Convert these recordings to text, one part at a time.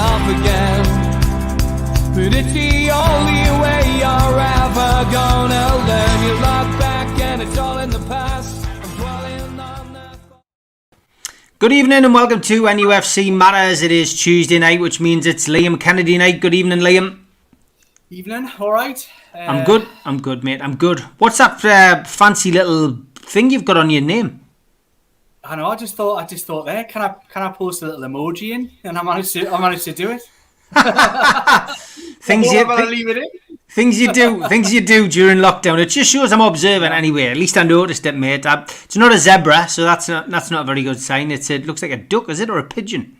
off again. But it's the only way you're ever gonna learn. You look back and it's all in the past. Good evening and welcome to NUFC Matters. It is Tuesday night, which means it's Liam Kennedy night. Good evening, Liam. Evening, alright. I'm good, mate. I'm good. What's that fancy little thing you've got on your name? I know. I just thought there. Can I post a little emoji in? And I managed to do it. Things you do during lockdown. It just shows I'm observant anyway. At least I noticed it, mate. It's not a zebra, so that's not a very good sign. It looks like a duck, is it, or a pigeon?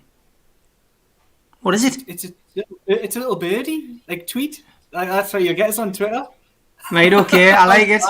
What is it? It's a little birdie, like tweet. That's what you get us on Twitter. Right, okay, I like it.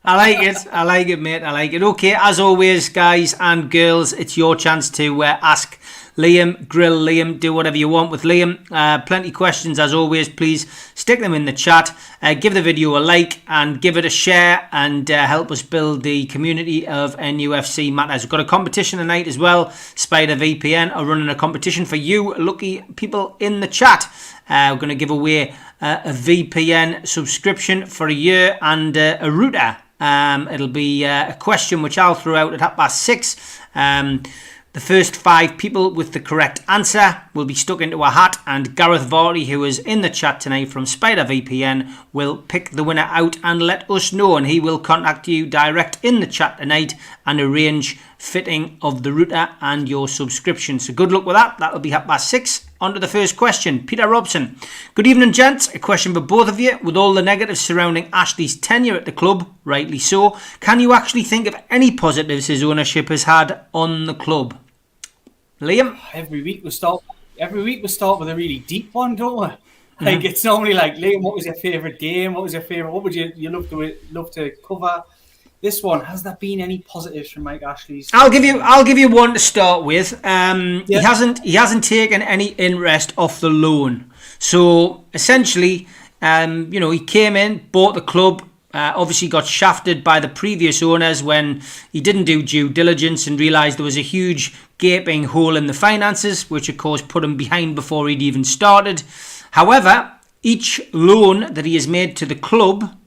I like it, mate. I like it. Okay, as always, guys and girls, it's your chance to ask Liam, grill Liam, do whatever you want with Liam. Plenty of questions, as always. Please stick them in the chat. Give the video a like and give it a share and help us build the community of NUFC Matters. We've got a competition tonight as well. Spider VPN are running a competition for you lucky people in the chat. We're going to give away a VPN subscription for a year and a router. It'll be a question which I'll throw out at 6:30. The first 5 people with the correct answer will be stuck into a hat, and Gareth Varley, who is in the chat tonight from Spider VPN, will pick the winner out and let us know, and he will contact you direct in the chat tonight and arrange fitting of the router and your subscription. So good luck with that. That'll be 6:30. On to the first question. Peter Robson. Good evening, gents. A question for both of you. With all the negatives surrounding Ashley's tenure at the club, rightly so, can you actually think of any positives his ownership has had on the club? Liam? Every week we start with a really deep one, don't we? Like, it's normally like, Liam, what was your favourite game? What would you love to cover? This one, has there been any positives from Mike Ashley's? I'll give you one to start with. He hasn't taken any interest off the loan. So essentially, he came in, bought the club, obviously got shafted by the previous owners when he didn't do due diligence and realised there was a huge gaping hole in the finances, which of course put him behind before he'd even started. However, each loan that he has made to the club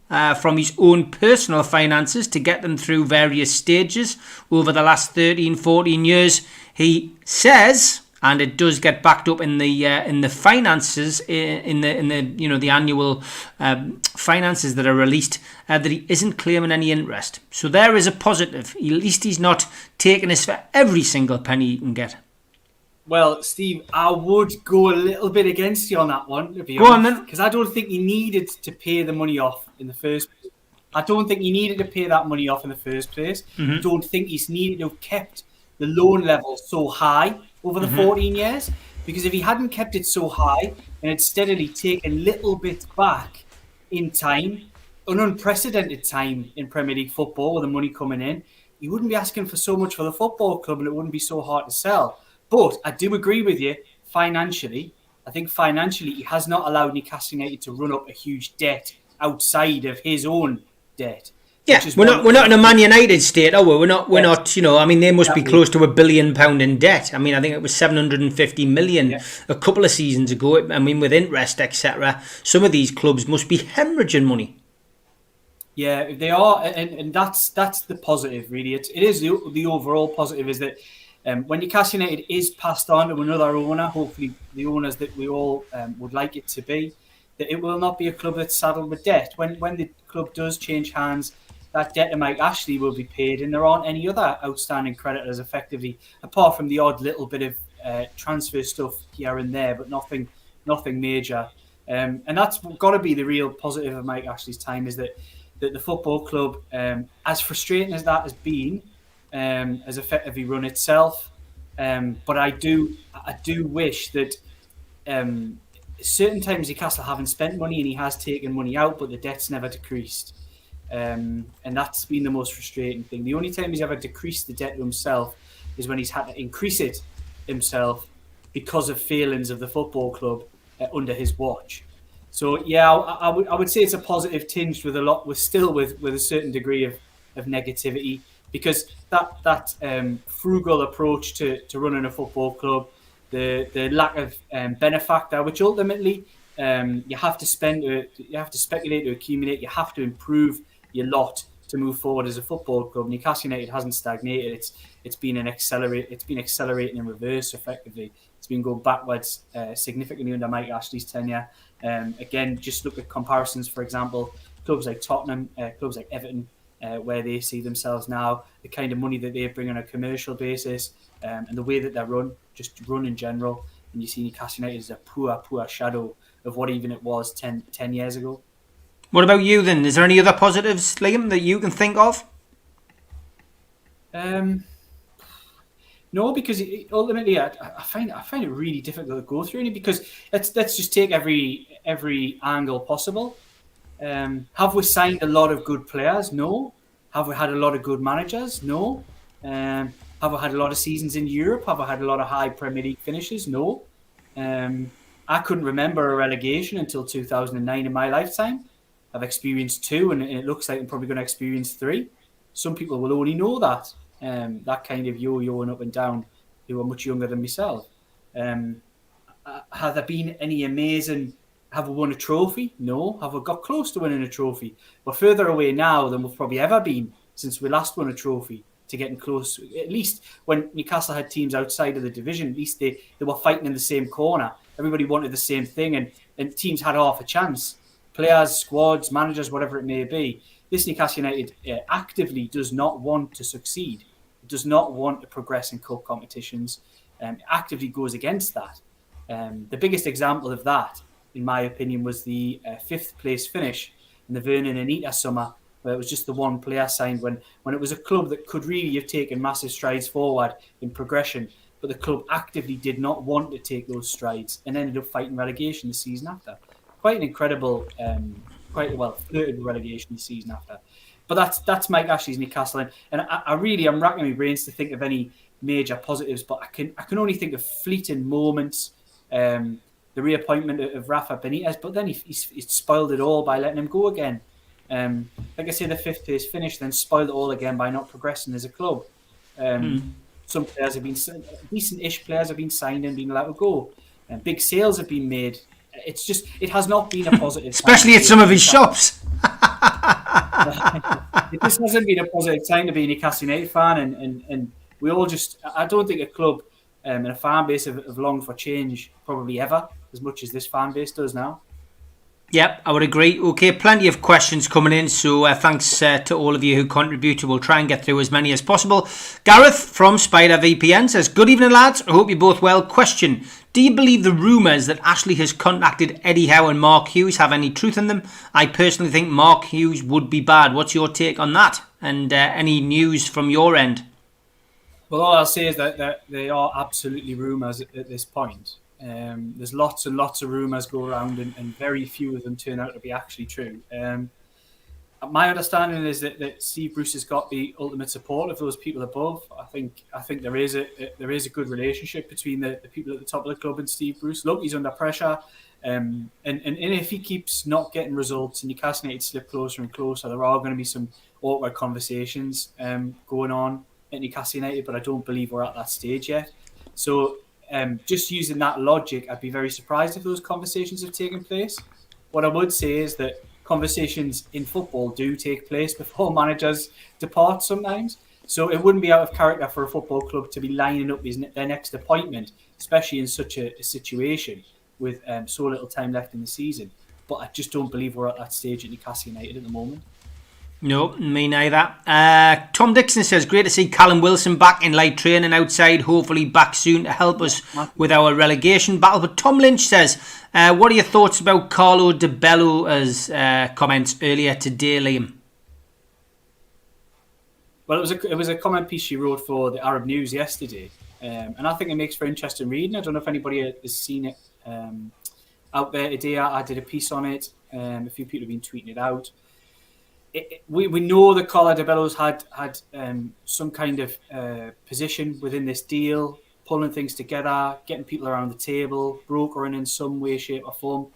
from his own personal finances to get them through various stages over the last 13-14 years, he says, and it does get backed up in the finances, in the annual finances that are released, that he isn't claiming any interest. So there is a positive. At least he's not taking this for every single penny he can get. Well, Steve, I would go a little bit against you on that one. Go on then. Because I don't think he needed to pay the money off in the first place. I don't think he needed to pay that money off in the first place. I don't think he's needed to have kept the loan level so high over the 14 years. Because if he hadn't kept it so high and had steadily taken little bits back in time, an unprecedented time in Premier League football with the money coming in, he wouldn't be asking for so much for the football club and it wouldn't be so hard to sell. But I do agree with you, financially. I think financially he has not allowed Newcastle United to run up a huge debt outside of his own debt. Yeah, we're not in a Man United state, are we? We're not. They must be close to £1 billion in debt. I mean, I think it was 750 million a couple of seasons ago. I mean, with interest, etc. Some of these clubs must be hemorrhaging money. Yeah, they are, and that's the positive, really. It is the overall positive is that. When Newcastle United is passed on to another owner, hopefully the owners that we all would like it to be, that it will not be a club that's saddled with debt. When the club does change hands, that debt to Mike Ashley will be paid, and there aren't any other outstanding creditors effectively, apart from the odd little bit of transfer stuff here and there, but nothing major. And that's got to be the real positive of Mike Ashley's time, is that the football club, as frustrating as that has been, has effectively run itself, but I do wish that certain times Newcastle haven't spent money and he has taken money out, but the debt's never decreased, and that's been the most frustrating thing. The only time he's ever decreased the debt to himself is when he's had to increase it himself because of failings of the football club under his watch. So yeah, I would say it's a positive tinged with a certain degree of negativity. Because that frugal approach to running a football club, the lack of benefactor, which ultimately you have to speculate to accumulate. You have to improve your lot to move forward as a football club. Newcastle United hasn't stagnated. It's been accelerating in reverse effectively. It's been going backwards significantly under Mike Ashley's tenure. Again, just look at comparisons. For example, clubs like Tottenham, clubs like Everton, where they see themselves now, the kind of money that they bring on a commercial basis, and the way that they run in general. And you see Newcastle United as a poor shadow of what even it was 10 years ago. What about you then? Is there any other positives, Liam, that you can think of? No, because ultimately I find it really difficult to go through it, because let's just take every angle possible. Have we signed a lot of good players? No. Have we had a lot of good managers? No. Have we had a lot of seasons in Europe? Have we had a lot of high Premier League finishes? No. I couldn't remember a relegation until 2009 in my lifetime. I've experienced 2, and it looks like I'm probably going to experience 3. Some people will only know that kind of yo-yoing up and down, who are much younger than myself. Have there been any amazing... Have we won a trophy? No. Have we got close to winning a trophy? We're further away now than we've probably ever been since we last won a trophy, to getting close. At least when Newcastle had teams outside of the division, at least they were fighting in the same corner. Everybody wanted the same thing, and teams had half a chance. Players, squads, managers, whatever it may be. This Newcastle United actively does not want to succeed. It does not want to progress in cup competitions. It actively goes against that. The biggest example of that, in my opinion, was the 5th place finish in the Vernon Anita summer, where it was just the one player signed when it was a club that could really have taken massive strides forward in progression, but the club actively did not want to take those strides and ended up fighting relegation the season after. Quite an incredible, quite a well-flirted relegation the season after. But that's Mike Ashley's Newcastle, and I'm racking my brains to think of any major positives, but I can only think of fleeting moments. The reappointment of Rafa Benitez, but then he spoiled it all by letting him go again. Like I say, the 5th place finish then spoiled it all again by not progressing as a club. Some players have been decent-ish players have been signed and been allowed to go, and big sales have been made. It has not been a positive, especially at some of his shops. It just hasn't been a positive time to be a Newcastle United fan, and we all I don't think a club and a fan base have longed for change probably ever as much as this fan base does now. Yep, I would agree. Okay, plenty of questions coming in, so thanks to all of you who contributed. We'll try and get through as many as possible. Gareth from Spider VPN says, good evening, lads. I hope you're both well. Question, do you believe the rumours that Ashley has contacted Eddie Howe and Mark Hughes have any truth in them? I personally think Mark Hughes would be bad. What's your take on that? And any news from your end? Well, all I'll say is that they are absolutely rumours at this point. There's lots and lots of rumours go around, and very few of them turn out to be actually true. My understanding is that Steve Bruce has got the ultimate support of those people above. I think there is a good relationship between the people at the top of the club and Steve Bruce. Look, he's under pressure, and if he keeps not getting results and Newcastle United slip closer and closer, there are going to be some awkward conversations going on at Newcastle United. But I don't believe we're at that stage yet. So. Just using that logic, I'd be very surprised if those conversations have taken place. What I would say is that conversations in football do take place before managers depart sometimes. So it wouldn't be out of character for a football club to be lining up their next appointment, especially in such a situation with so little time left in the season. But I just don't believe we're at that stage at Newcastle United at the moment. No, me neither. Tom Dixon says, great to see Callum Wilson back in light training outside, hopefully back soon to help us with our relegation battle. But Tom Lynch says, what are your thoughts about Carla Di Bello's comments earlier today, Liam? Well, it was a comment piece she wrote for the Arab News yesterday, and I think it makes for interesting reading. I don't know if anybody has seen it out there today. I did a piece on it. A few people have been tweeting it out. We know that Carla Di Bello's had some kind of position within this deal, pulling things together, getting people around the table, brokering in some way, shape or form.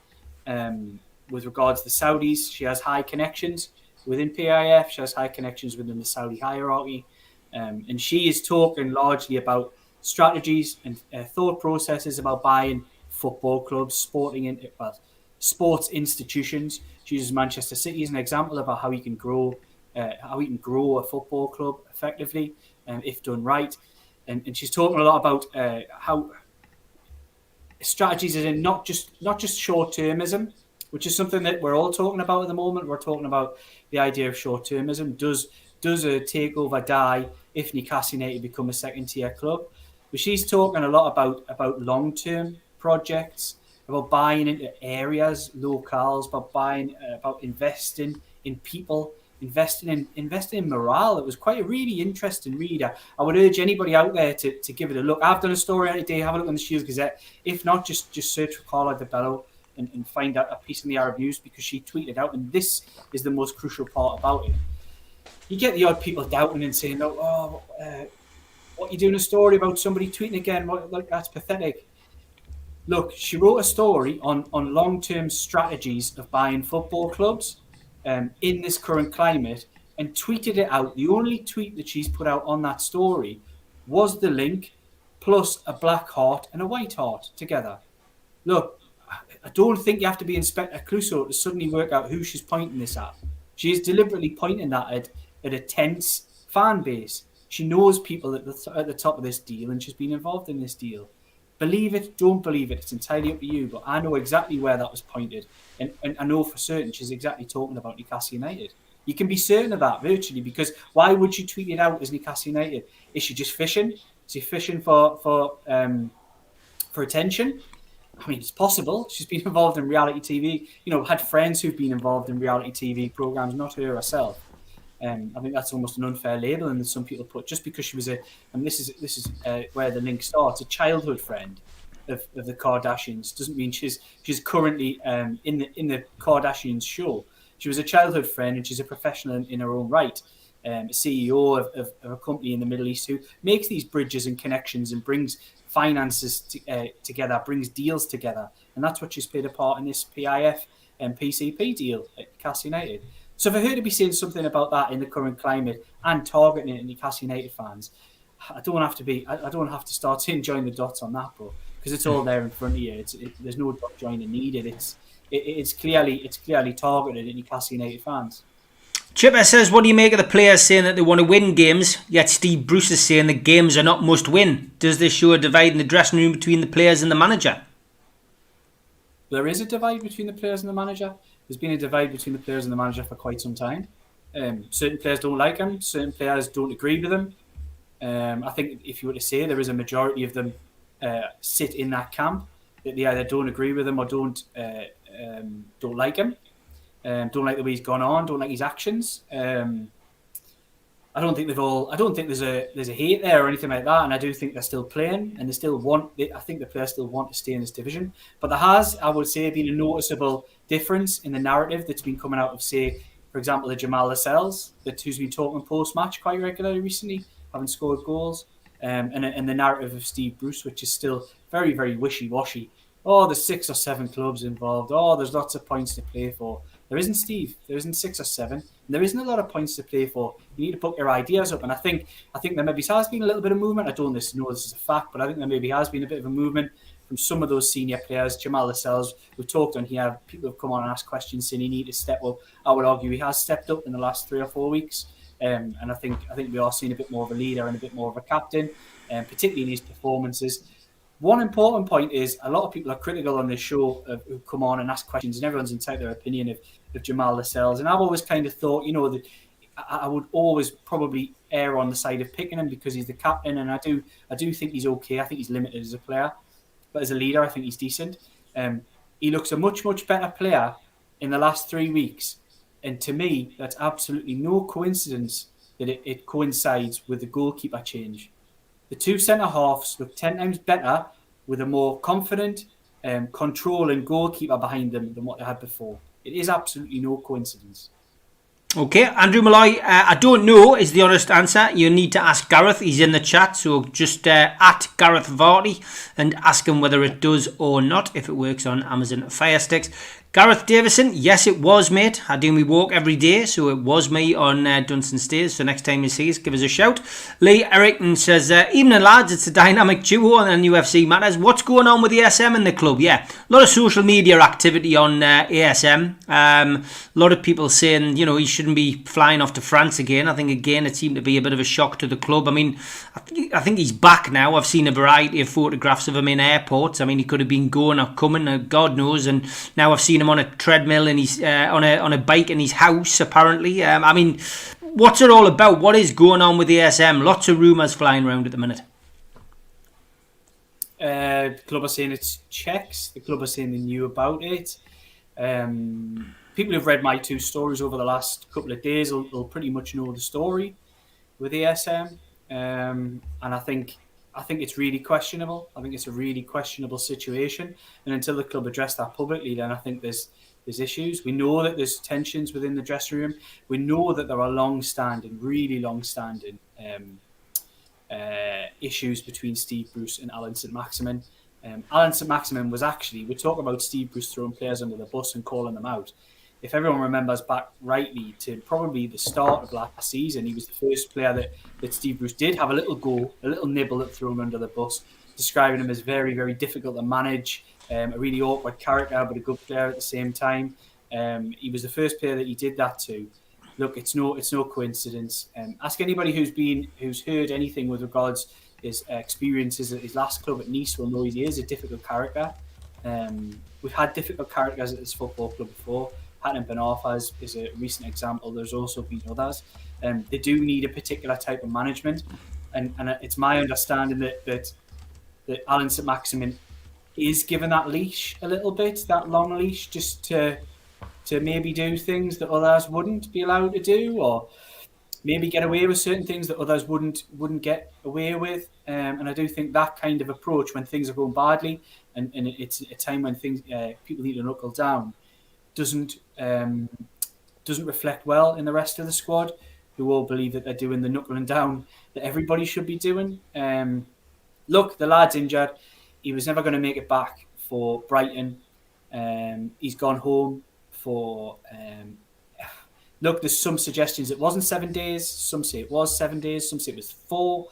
With regards to the Saudis, she has high connections within PIF. She has high connections within the Saudi hierarchy. And she is talking largely about strategies and thought processes about buying football clubs, sports institutions. She uses Manchester City as an example about how you can grow a football club effectively, if done right. And she's talking a lot about how strategies is in not just short-termism, which is something that we're all talking about at the moment. We're talking about the idea of short-termism. Does a takeover die if Newcastle United become a second-tier club? But she's talking a lot about long-term projects, about buying into areas, locales, about investing in people, investing in morale. It was quite a really interesting read. I would urge anybody out there to give it a look. I've done a story on it today. Have a look on the Shields Gazette. If not, just search for Carla Di Bello and find out a piece in the Arab News, because she tweeted out, and this is the most crucial part about it. You get the odd people doubting and saying, what, you doing a story about somebody tweeting again? Like, that's pathetic. Look, she wrote a story on long-term strategies of buying football clubs in this current climate, and tweeted it out. The only tweet that she's put out on that story was the link plus a black heart and a white heart together. Look, I don't think you have to be Inspector Clouseau to suddenly work out who she's pointing this at. She is deliberately pointing that at a tense fan base. She knows people at the top of this deal, and she's been involved in this deal. Believe it, don't believe it, it's entirely up to you. But I know exactly where that was pointed. And I know for certain she's exactly talking about Newcastle United. You can be certain of that virtually, because why would she tweet it out as Newcastle United? Is she just fishing? Is she fishing for attention? I mean, it's possible. She's been involved in reality TV. Had friends who've been involved in reality TV programs, not her herself. I think that's almost an unfair label, and some people put just because she was and this is where the link starts, a childhood friend of the Kardashians doesn't mean she's currently in the Kardashians show. She was a childhood friend, and she's a professional in her own right, CEO of a company in the Middle East who makes these bridges and connections and brings finances together, brings deals together, and that's what she's played a part in this PIF and PCP deal at Newcastle United. So for her to be saying something about that in the current climate and targeting it at Newcastle United fans, I don't have to start to join the dots on that, but because it's all there in front of you. There's no dot joining needed. It's clearly targeted at Newcastle United fans. Chipper says, what do you make of the players saying that they want to win games, yet Steve Bruce is saying the games are not must win? Does this show a divide in the dressing room between the players and the manager? There is a divide between the players and the manager. There's been a divide between the players and the manager for quite some time. Certain players don't like him. Certain players don't agree with him. I think if you were to say, there is a majority of them sit in that camp, that they either don't agree with him or don't like him. Don't like the way he's gone on. Don't like his actions. I don't think there's a hate there or anything like that. And I do think they're still playing, and I think the players still want to stay in this division. But there has, I would say, been a noticeable difference in the narrative that's been coming out of, say, for example, the Jamal Lascelles, who's been talking post-match quite regularly recently, having scored goals, and the narrative of Steve Bruce, which is still very, very wishy-washy. Oh, there's 6 or 7 clubs involved. Oh, there's lots of points to play for. There isn't, Steve. There isn't 6 or 7. There isn't a lot of points to play for. You need to put your ideas up. And I think there maybe has been a little bit of movement. I don't know this is a fact, but I think there maybe has been a bit of a movement from some of those senior players. Jamal Lascelles, we've talked on here, people have come on and asked questions saying he needs to step up. I would argue he has stepped up in the last 3 or 4 weeks. And I think we are seeing a bit more of a leader and a bit more of a captain, particularly in his performances. One important point is a lot of people are critical on this show who come on and ask questions, and everyone's entitled to their opinion of Jamal Lascelles. And I've always kind of thought, that I would always probably err on the side of picking him because he's the captain, and I do think he's okay. I think he's limited as a player, but as a leader, I think he's decent. He looks a much, much better player in the last 3 weeks, and to me, that's absolutely no coincidence that it coincides with the goalkeeper change. The 2 centre-halves look 10 times better with a more confident, controlling goalkeeper behind them than what they had before. It is absolutely no coincidence. Okay, Andrew Malloy, I don't know is the honest answer. You need to ask Gareth. He's in the chat, so just at Gareth Varty and ask him whether it does or not, if it works on Amazon Fire Sticks. Gareth Davison, yes, it was, mate. I do my walk every day, so it was me on Dunstan Stairs. So next time you see us, give us a shout. Lee Erickton says, evening lads, it's a dynamic duo and UFC matters. What's going on with ASM in the club? Yeah, a lot of social media activity on ASM. A lot of people saying, he shouldn't be flying off to France again. I think, again, it seemed to be a bit of a shock to the club. I mean, I think he's back now. I've seen a variety of photographs of him in airports. I mean, he could have been going or coming, God knows. And now I've seen him on a treadmill and he's on a bike in his house, apparently. I mean, what's it all about? What is going on with the ASM? Lots of rumours flying around at the minute. The club are saying it's checks. The club are saying they knew about it. People who've read my 2 stories over the last couple of days will pretty much know the story with ASM. And I think it's really questionable. I think it's a really questionable situation. And until the club address that publicly, then I think there's issues. We know that there's tensions within the dressing room. We know that there are really long-standing issues between Steve Bruce and Allan Saint-Maximin. Allan Saint-Maximin was actually, we're talking about Steve Bruce throwing players under the bus and calling them out. If everyone remembers back rightly to probably the start of last season, he was the first player that Steve Bruce did have a little nibble at throwing under the bus, describing him as very, very difficult to manage, a really awkward character, but a good player at the same time. He was the first player that he did that to. Look, it's no coincidence. Ask anybody who's heard anything with regards his experiences at his last club at Nice will know he is a difficult character. We've had difficult characters at this football club before. Hatton Ben Arfa is a recent example. There's also been others. They do need a particular type of management, and it's my understanding that Allan Saint-Maximin is given that leash a little bit, that long leash, just to maybe do things that others wouldn't be allowed to do, or maybe get away with certain things that others wouldn't get away with. And I do think that kind of approach, when things are going badly, and it's a time when things people need to knuckle down, doesn't reflect well in the rest of the squad, who all believe that they're doing the knuckling down that everybody should be doing. Look, the lad's injured. He was never going to make it back for Brighton. He's gone home for... Look, there's some suggestions it wasn't 7 days. Some say it was 7 days. Some say it was 4.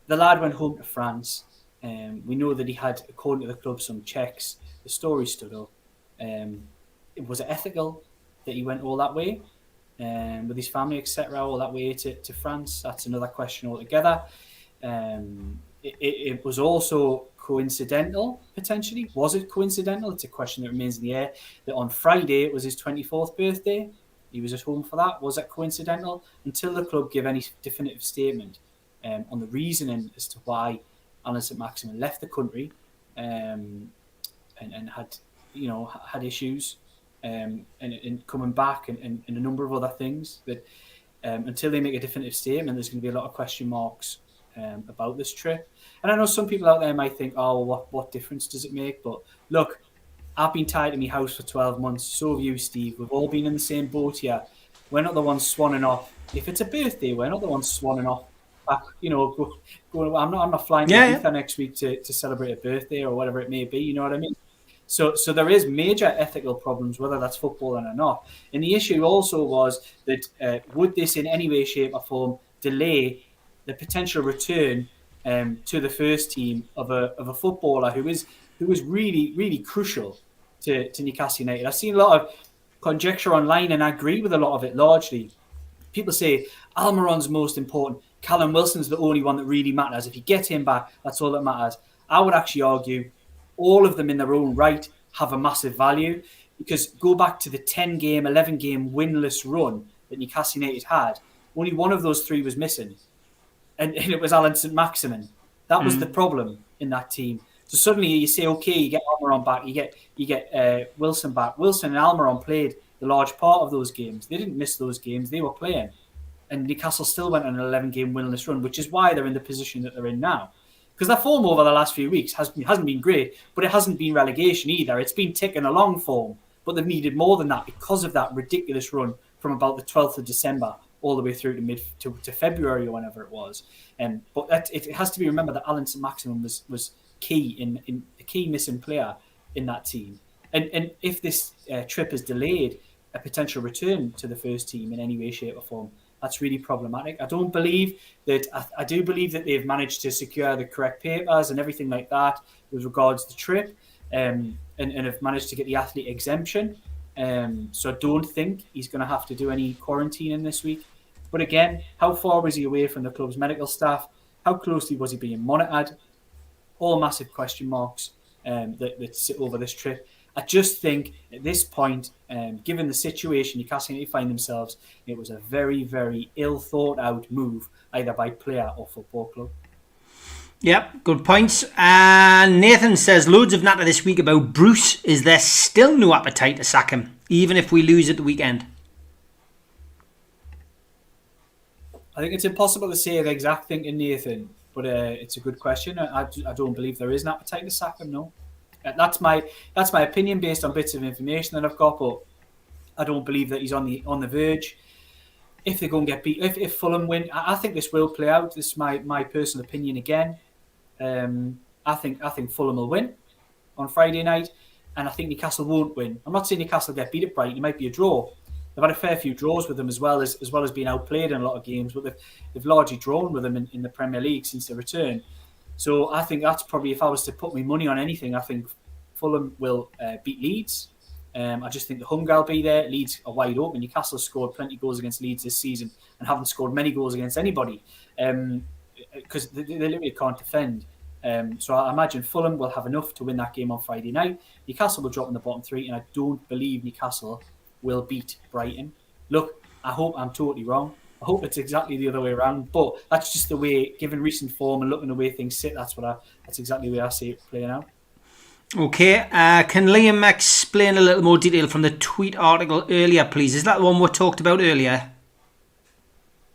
The lad went home to France. We know that he had, according to the club, some checks. The story stood up. Was it ethical that he went all that way with his family, etc., all that way to France? That's another question altogether. It was also coincidental, potentially. Was it coincidental? It's a question that remains in the air. That on Friday, it was his 24th birthday. He was at home for that. Was that coincidental? Until the club give any definitive statement on the reasoning as to why Allan Saint-Maximin left the country and had issues and coming back and a number of other things, that until they make a definitive statement, there's going to be a lot of question marks about this trip. And I know some people out there might think, oh, what difference does it make? But look, I've been tied to my house for 12 months. So have you, Steve. We've all been in the same boat here. We're not the ones swanning off. If it's a birthday, we're not the ones swanning off. Going. I'm not flying to Ibiza next week to celebrate a birthday or whatever it may be. You know what I mean? So there is major ethical problems, whether that's footballing or not. And the issue also was that would this in any way, shape or form delay the potential return to the first team of a footballer who is really, really crucial to Newcastle United. I've seen a lot of conjecture online, and I agree with a lot of it largely. People say Almiron's most important. Callum Wilson's the only one that really matters. If you get him back, that's all that matters. I would actually argue all of them in their own right have a massive value, because go back to the 10-game, 11-game winless run that Newcastle United had. Only one of those 3 was missing, and it was Allan Saint-Maximin. That was the problem in that team. So suddenly you say, okay, you get Almiron back, you get Wilson back. Wilson and Almiron played the large part of those games. They didn't miss those games; they were playing, and Newcastle still went on an 11-game winless run, which is why they're in the position that they're in now. Because their form over the last few weeks hasn't been great, but it hasn't been relegation either. It's been ticking along form, but they've needed more than that because of that ridiculous run from about the 12th of December all the way through to February or whenever it was. But it has to be remembered that Allan Saint-Maximin was key in the key missing player in that team. And if this trip is delayed, a potential return to the first team in any way, shape, or form, that's really problematic. I don't believe that. I do believe that they've managed to secure the correct papers and everything like that with regards to the trip, and have managed to get the athlete exemption. So I don't think he's going to have to do any quarantining this week. But again, how far was he away from the club's medical staff? How closely was he being monitored? All massive question marks that sit over this trip. I just think at this point, given the situation Newcastle United find themselves, it was a very, very ill thought out move, either by player or football club. Yep, good points. And Nathan says, loads of natter this week about Bruce. Is there still no appetite to sack him, even if we lose at the weekend? I think it's impossible to say the exact thing to Nathan, but it's a good question. I don't believe there is an appetite to sack him, no. That's my opinion based on bits of information that I've got, but I don't believe that he's on the verge. If they go and get beat, if Fulham win, I think this will play out. This is my personal opinion again. I think Fulham will win on Friday night, and I think Newcastle won't win. I'm not saying Newcastle get beat at Brighton. It might be a draw. They've had a fair few draws with them as well as being outplayed in a lot of games, but they've largely drawn with them in the Premier League since their return. So I think that's probably, if I was to put my money on anything, I think Fulham will beat Leeds. I just think the hunger will be there. Leeds are wide open. Newcastle scored plenty of goals against Leeds this season and haven't scored many goals against anybody because they literally can't defend. So I imagine Fulham will have enough to win that game on Friday night. Newcastle will drop in the bottom three, and I don't believe Newcastle will beat Brighton. Look, I hope I'm totally wrong. I hope it's exactly the other way around, but that's just the way, given recent form and looking the way things sit, that's exactly the way I see it playing out. Okay, can Liam explain a little more detail from the tweet article earlier, please? Is that the one we talked about earlier?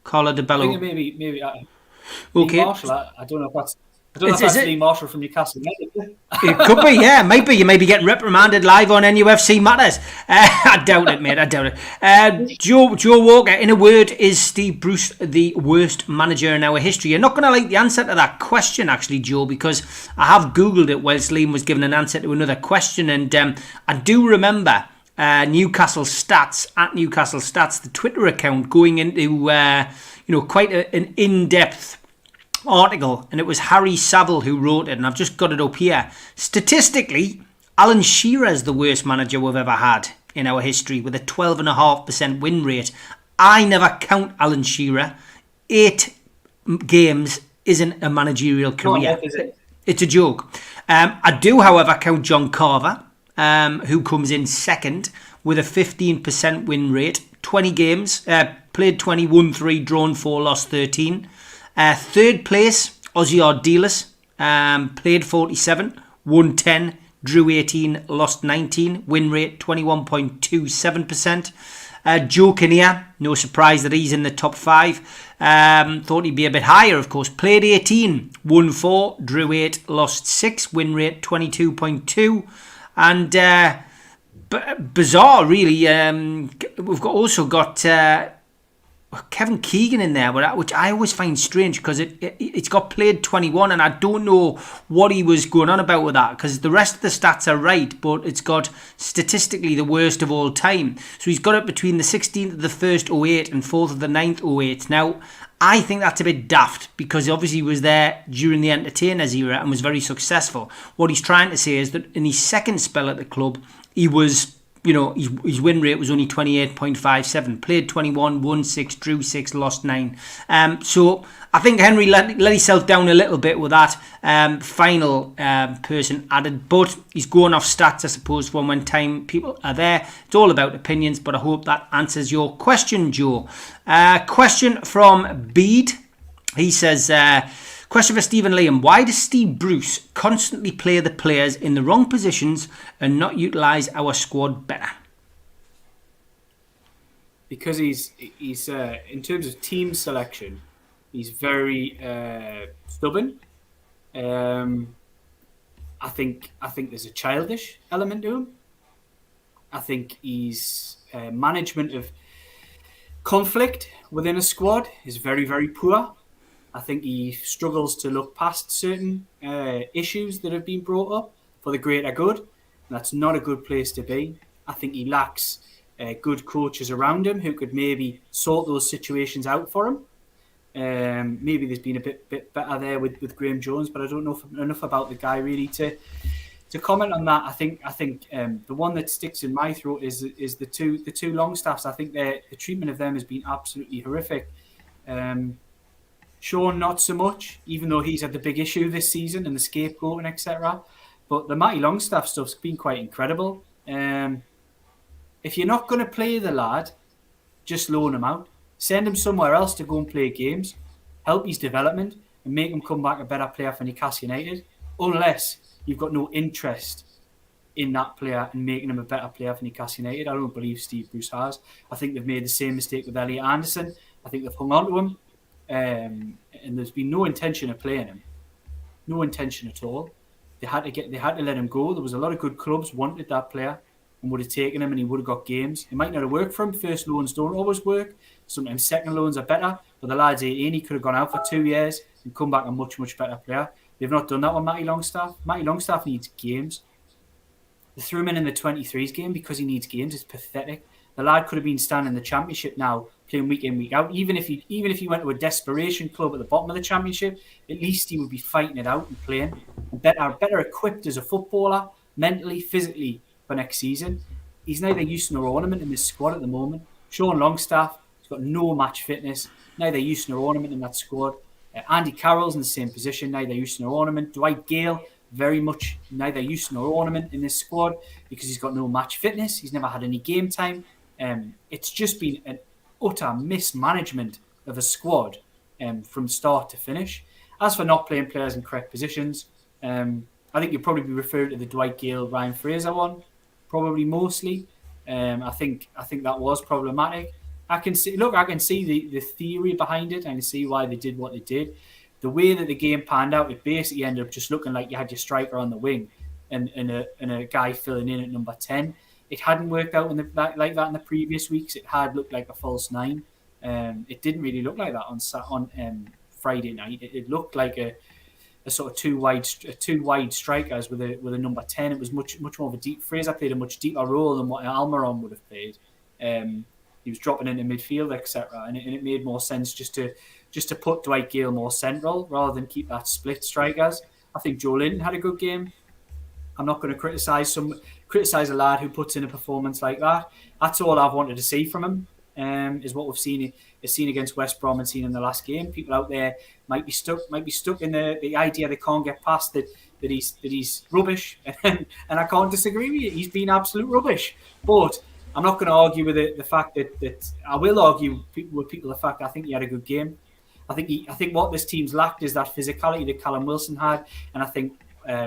Carla Di Bello. I think maybe okay. Lee Marshall, I don't know if that's... I don't know if that's Lee Marshall from Newcastle United. It could be, yeah. Maybe you maybe get reprimanded live on NUFC Matters. I doubt it, mate. I doubt it. Joe Walker, in a word, is Steve Bruce the worst manager in our history? You're not going to like the answer to that question, actually, Joe, because I have Googled it whilst Liam was giving an answer to another question, and I do remember Newcastle Stats, at Newcastle Stats, the Twitter account, going into quite an in-depth article, and it was Harry Saville who wrote it, and I've just got it up here. Statistically, Alan Shearer is the worst manager we've ever had in our history, with a 12.5% win rate. I never count Alan Shearer. 8 games isn't a managerial career. It's a joke. I do, however, count John Carver, who comes in second with a 15% win rate. 20 games, played 20, won 3, drawn 4, lost 13. Third place, Ozzy Ardiles, played 47, won 10, drew 18, lost 19, win rate 21.27%. Joe Kinnear, no surprise that he's in the top 5. Thought he'd be a bit higher, of course. Played 18, won 4, drew 8, lost 6, win rate 22.2. And bizarre, really. We've also got Kevin Keegan in there, which I always find strange because it's got played 21, and I don't know what he was going on about with that, because the rest of the stats are right, but it's got statistically the worst of all time. So he's got it between the 16th of the 1st 08 and 4th of the 9th 08. Now, I think that's a bit daft, because obviously he was there during the Entertainers era and was very successful. What he's trying to say is that in his second spell at the club, he was... his win rate was only 28.57. Played 21, won 6, drew 6, lost 9. So I think Henry let himself down a little bit with that final person added. But he's going off stats, I suppose, from when time people are there. It's all about opinions, but I hope that answers your question, Joe. Question from Bede. He says... question for Stephen Liam. Why does Steve Bruce constantly play the players in the wrong positions and not utilise our squad better? Because he's in terms of team selection, he's very stubborn. I think there's a childish element to him. I think he's management of conflict within a squad is very, very poor. I think he struggles to look past certain issues that have been brought up for the greater good. That's not a good place to be. I think he lacks good coaches around him who could maybe sort those situations out for him. Maybe there's been a bit better there with Graham Jones, but I don't know enough about the guy really to comment on that. I think the one that sticks in my throat is the two Longstaffs. I think the treatment of them has been absolutely horrific. Sean, not so much, even though he's had the big issue this season and the scapegoat and etc. But the Matty Longstaff stuff's been quite incredible. If you're not going to play the lad, just loan him out. Send him somewhere else to go and play games. Help his development and make him come back a better player for Newcastle United. Unless you've got no interest in that player and making him a better player for Newcastle United. I don't believe Steve Bruce has. I think they've made the same mistake with Elliot Anderson. I think they've hung on to him. And there's been no intention of playing him. No intention at all. They had to let him go. There was a lot of good clubs wanted that player and would have taken him and he would have got games. It might not have worked for him. First loans don't always work. Sometimes second loans are better. But the lad's 18, he could have gone out for 2 years and come back a much, much better player. They've not done that with Matty Longstaff. Matty Longstaff needs games. They threw him in the 23s game because he needs games. It's pathetic. The lad could have been standing in the Championship now, playing week in, week out. Even if he went to a desperation club at the bottom of the Championship, at least he would be fighting it out and playing. And better equipped as a footballer, mentally, physically, for next season. He's neither use nor ornament in this squad at the moment. Sean Longstaff has got no match fitness, neither use nor ornament in that squad. Andy Carroll's in the same position, neither use nor ornament. Dwight Gale, very much neither use nor ornament in this squad because he's got no match fitness. He's never had any game time. It's just been an utter mismanagement of a squad from start to finish. As for not playing players in correct positions, I think you'll probably be referring to the Dwight Gale, Ryan Fraser one, probably mostly. I think that was problematic. I can see the theory behind it. I can see why they did what they did. The way that the game panned out, it basically ended up just looking like you had your striker on the wing and a guy filling in at number 10. It hadn't worked out like that in the previous weeks. It had looked like a false nine. It didn't really look like that on Friday night. It looked like a sort of two wide strikers with a number 10. It was much more of a deep. Fraser played a much deeper role than what Almiron would have played. He was dropping into midfield, etc. And it made more sense just to put Dwight Gale more central rather than keep that split strikers. I think Joe Linton had a good game. I'm not going to criticise a lad who puts in a performance like that. That's all I've wanted to see from him. Is what we've seen against West Brom and seen in the last game. People out there might be stuck in the idea they can't get past that he's rubbish, and I can't disagree with you. He's been absolute rubbish. But I'm not going to argue with the fact that I will argue with people the fact that I think he had a good game. I think what this team's lacked is that physicality that Callum Wilson had, and I think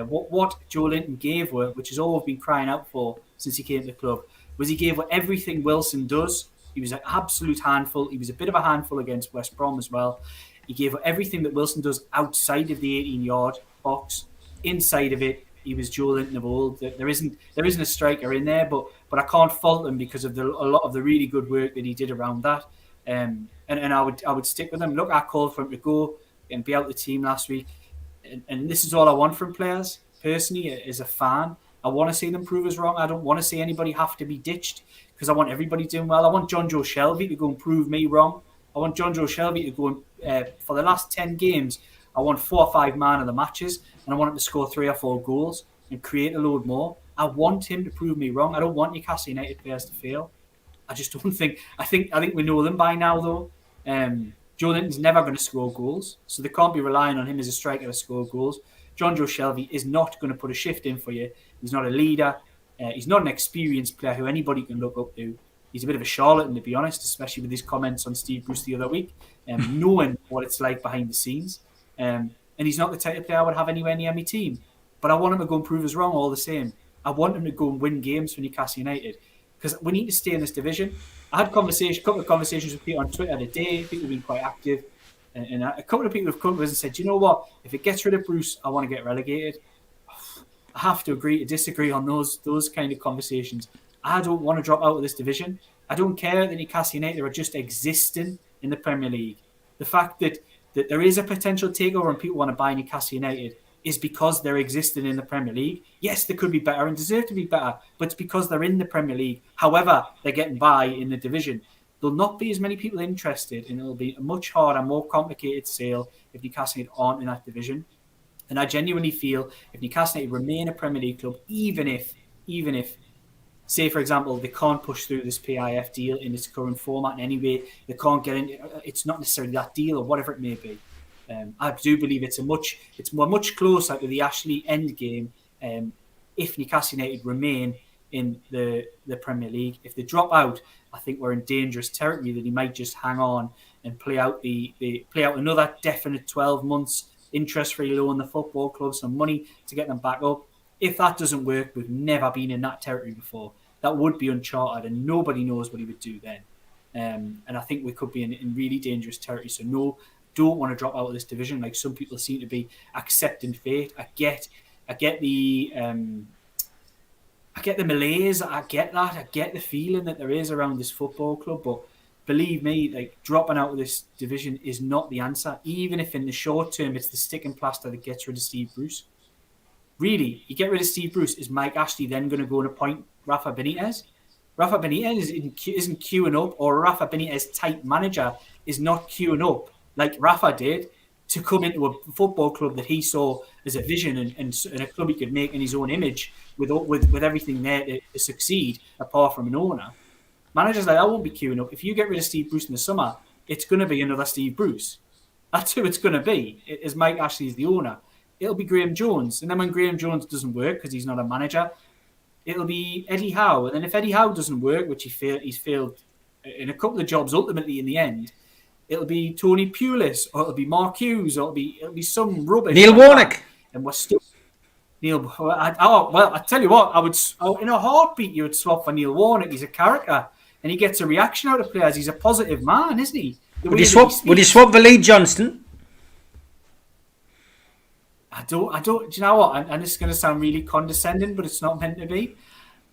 what Joe Linton gave, which has always been crying out for since he came to the club, was he gave everything Wilson does. He was an absolute handful. He was a bit of a handful against West Brom as well. He gave everything that Wilson does outside of the 18-yard box. Inside of it, he was Joe Linton of old. There isn't a striker in there, but I can't fault him because of a lot of the really good work that he did around that. And I would stick with him. Look, I called for him to go and be out the team last week. And this is all I want from players. Personally, as a fan, I want to see them prove us wrong. I don't want to see anybody have to be ditched because I want everybody doing well. I want John Joe Shelby to go and prove me wrong. I want John Joe Shelby to go and, for the last 10 games, I want 4 or 5 man of the matches, and I want him to score 3 or 4 goals and create a load more. I want him to prove me wrong. I don't want Newcastle United players to fail. I just don't think. I think we know them by now, though. Joe Linton's never going to score goals, so they can't be relying on him as a striker to score goals. John Joe Shelby is not going to put a shift in for you. He's not a leader. He's not an experienced player who anybody can look up to. He's a bit of a charlatan, to be honest, especially with his comments on Steve Bruce the other week, knowing what it's like behind the scenes. And he's not the type of player I would have anywhere near my team. But I want him to go and prove us wrong all the same. I want him to go and win games for Newcastle United because we need to stay in this division. I had a couple of conversations with people on Twitter today. People have been quite active. And a couple of people have come to us and said, you know what? If it gets rid of Bruce, I want to get relegated. I have to agree to disagree on those kind of conversations. I don't want to drop out of this division. I don't care that Newcastle United are just existing in the Premier League. The fact that there is a potential takeover and people want to buy Newcastle United is because they're existing in the Premier League. Yes, they could be better and deserve to be better, but it's because they're in the Premier League. However, they're getting by in the division. There'll not be as many people interested, and it'll be a much harder, more complicated sale if Newcastle United aren't in that division. And I genuinely feel if Newcastle United remain a Premier League club, even if, say, for example, they can't push through this PIF deal in its current format in any way, they can't get in, it's not necessarily that deal or whatever it may be. I do believe we're much closer to the Ashley end game if Newcastle United remain in the Premier League. If they drop out, I think we're in dangerous territory that he might just hang on and play out another definite 12 months interest-free loan the football club, some money to get them back up. If that doesn't work, we've never been in that territory before. That would be uncharted, and nobody knows what he would do then. And I think we could be in really dangerous territory. So no, don't want to drop out of this division like some people seem to be accepting fate. I get the malaise. I get that. I get the feeling that there is around this football club. But believe me, like, dropping out of this division is not the answer. Even if in the short term it's the sticking plaster that gets rid of Steve Bruce. Really, you get rid of Steve Bruce, is Mike Ashley then going to go and appoint Rafa Benitez? Rafa Benitez isn't queuing up, or Rafa Benitez type manager is not queuing up like Rafa did to come into a football club that he saw as a vision and a club he could make in his own image with everything there to succeed apart from an owner. Managers like that won't be queuing up. If you get rid of Steve Bruce in the summer, it's going to be another Steve Bruce. That's who it's going to be, as Mike Ashley is the owner. It'll be Graham Jones. And then when Graham Jones doesn't work because he's not a manager, it'll be Eddie Howe. And then if Eddie Howe doesn't work, which he's failed in a couple of jobs ultimately in the end, it'll be Tony Pulis, or it'll be Mark Hughes, or it'll be some rubbish. Neil Warnock. And we're still... I tell you what, in a heartbeat you would swap for Neil Warnock. He's a character, and he gets a reaction out of players. He's a positive man, isn't he? Would you swap for Lee Johnston? I don't. Do you know what? And this is going to sound really condescending, but it's not meant to be.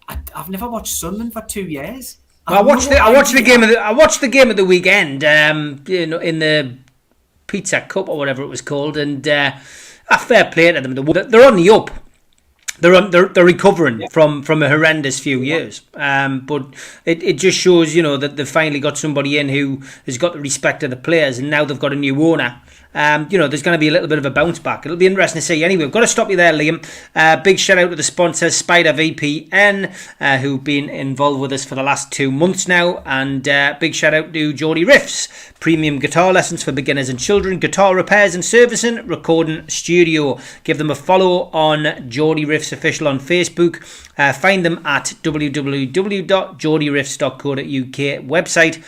I've never watched Sunderland for 2 years. I watched the game of the weekend. In the Pizza Cup or whatever it was called, and a fair play to them. They're on the up. They're recovering from a horrendous few years. But it just shows, that they've finally got somebody in who has got the respect of the players, and now they've got a new owner. There's going to be a little bit of a bounce back. It'll be interesting to see. Anyway, we've got to stop you there, Liam. Big shout out to the sponsors, Spider VPN, who've been involved with us for the last 2 months now. And big shout out to Geordie Riffs, premium guitar lessons for beginners and children, guitar repairs and servicing, recording studio. Give them a follow on Geordie Riffs Official on Facebook. Find them at www.geordieriffs.co.uk website.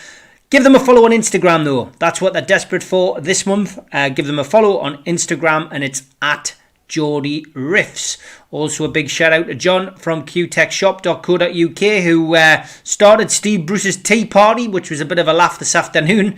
Give them a follow on Instagram though. That's what they're desperate for this month. Give them a follow on Instagram, and it's at Geordie Riffs. Also a big shout out to John from qtechshop.co.uk who started Steve Bruce's tea party, which was a bit of a laugh this afternoon.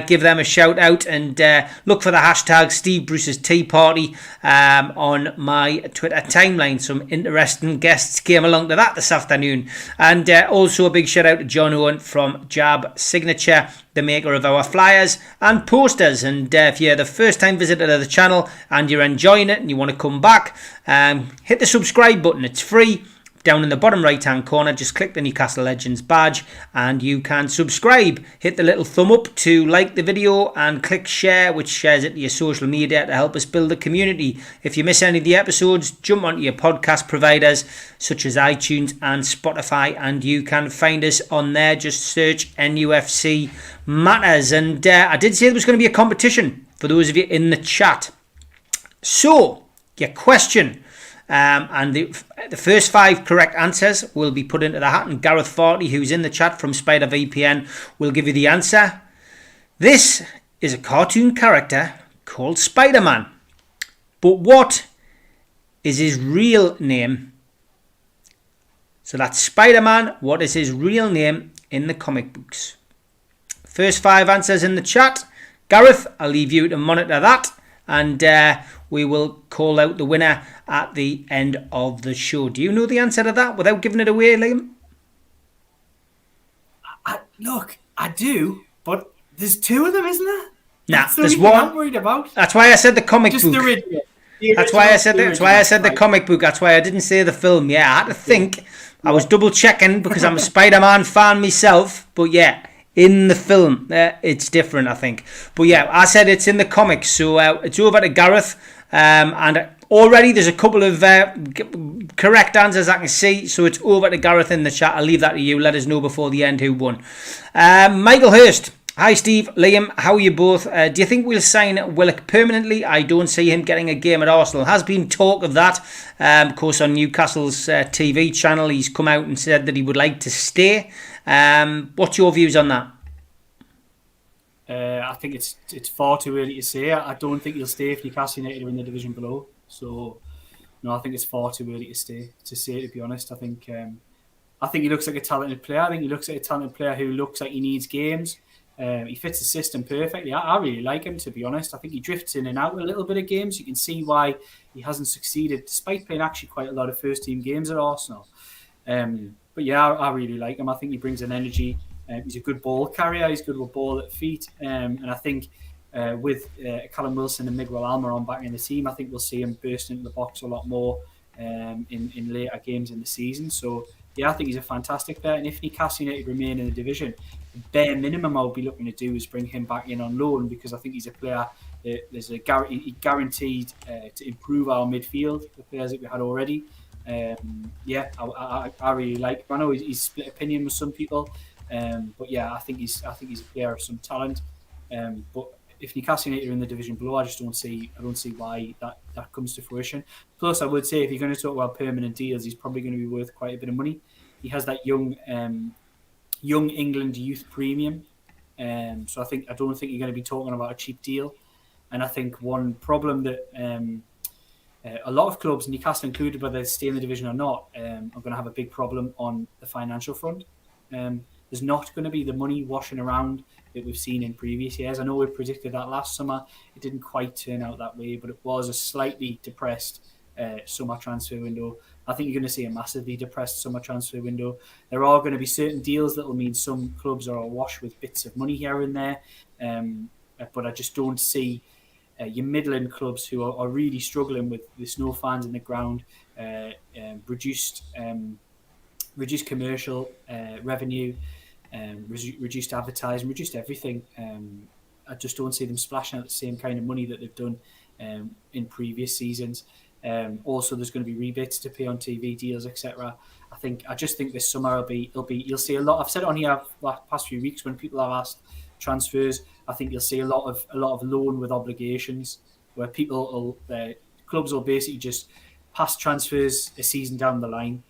Give them a shout out, and look for the hashtag Steve Bruce's tea party on my Twitter timeline. Some interesting guests came along to that this afternoon. And also a big shout out to John Owen from Jab Signature, the maker of our flyers and posters. And if you're the first time visitor to the channel and you're enjoying it and you want to come back, hit the subscribe button. It's free. Down in the bottom right hand corner, just click the Newcastle Legends badge and you can subscribe. Hit the little thumb up to like the video and click share, which shares it to your social media to help us build a community. If you miss any of the episodes, jump onto your podcast providers such as iTunes and Spotify, and you can find us on there. Just search NUFC Matters. And I did say there was going to be a competition for those of you in the chat. So, your question, and the first 5 correct answers will be put into the hat, and Gareth Farty, who's in the chat from Spider VPN, will give you the answer. This is a cartoon character called Spider-Man, but what is his real name? So that's Spider-Man. What is his real name in the comic books? First 5 answers in the chat. Gareth, I'll leave you to monitor that, and we will call out the winner at the end of the show. Do you know the answer to that without giving it away, Liam? Look, I do, but there's 2 of them, isn't there? Nah, That's the there's one one. I'm worried about. That's why I said the comic Just book. the original. That's why I said the comic book. That's why I didn't say the film. Yeah, I had to think. I was double checking because I'm a Spider-Man fan myself. But yeah, in the film, it's different, I think. But yeah, I said it's in the comics, so it's over to Gareth. And already there's a couple of correct answers I can see, so it's over to Gareth in the chat. I'll leave that to you. Let us know before the end who won. Michael Hurst. Hi Steve, Liam, how are you both? Do you think we'll sign Willock permanently? I don't see him getting a game at Arsenal. Has been talk of that. Of course, on Newcastle's TV channel, he's come out and said that he would like to stay. What's your views on that? I think it's far too early to say. I don't think he'll stay if Newcastle United are in the division below. So, no, I think it's far too early to say. To be honest, I think he looks like a talented player. I think he looks like a talented player who looks like he needs games. He fits the system perfectly. I really like him, to be honest. I think he drifts in and out a little bit of games. You can see why he hasn't succeeded, despite playing actually quite a lot of first-team games at Arsenal. But yeah, I really like him. I think he brings an energy. He's a good ball carrier. He's good with ball at feet. And I think with Callum Wilson and Miguel Almiron back in the team, I think we'll see him burst into the box a lot more in later games in the season. So yeah, I think he's a fantastic player. And if Newcastle United remain in the division, the bare minimum I'll be looking to do is bring him back in on loan, because I think he's a player that there's a guaranteed to improve our midfield, the players that we had already. Yeah, I really like him. I know he's split opinion with some people, but yeah, I think he's a player of some talent. But if Newcastle United are in the division below, I don't see why that comes to fruition. Plus, I would say if you're going to talk about permanent deals, he's probably going to be worth quite a bit of money. He has that young England youth premium, so I don't think you're going to be talking about a cheap deal. And I think one problem that a lot of clubs, Newcastle included, whether they stay in the division or not, are going to have a big problem on the financial front. There's not going to be the money washing around that we've seen in previous years. I know we predicted that last summer. It didn't quite turn out that way, but it was a slightly depressed summer transfer window. I think you're going to see a massively depressed summer transfer window. There are going to be certain deals that will mean some clubs are awash with bits of money here and there, but I just don't see your Midland clubs who are really struggling with no fans in the ground, reduced commercial revenue, reduced advertising, reduced everything. I just don't see them splashing out the same kind of money that they've done in previous seasons. Also, there's going to be rebates to pay on TV deals, etc. I just think this summer you'll see a lot. I've said it on here the past few weeks when people have asked transfers. I think you'll see a lot of loan with obligations, where clubs will basically just pass transfers a season down the line,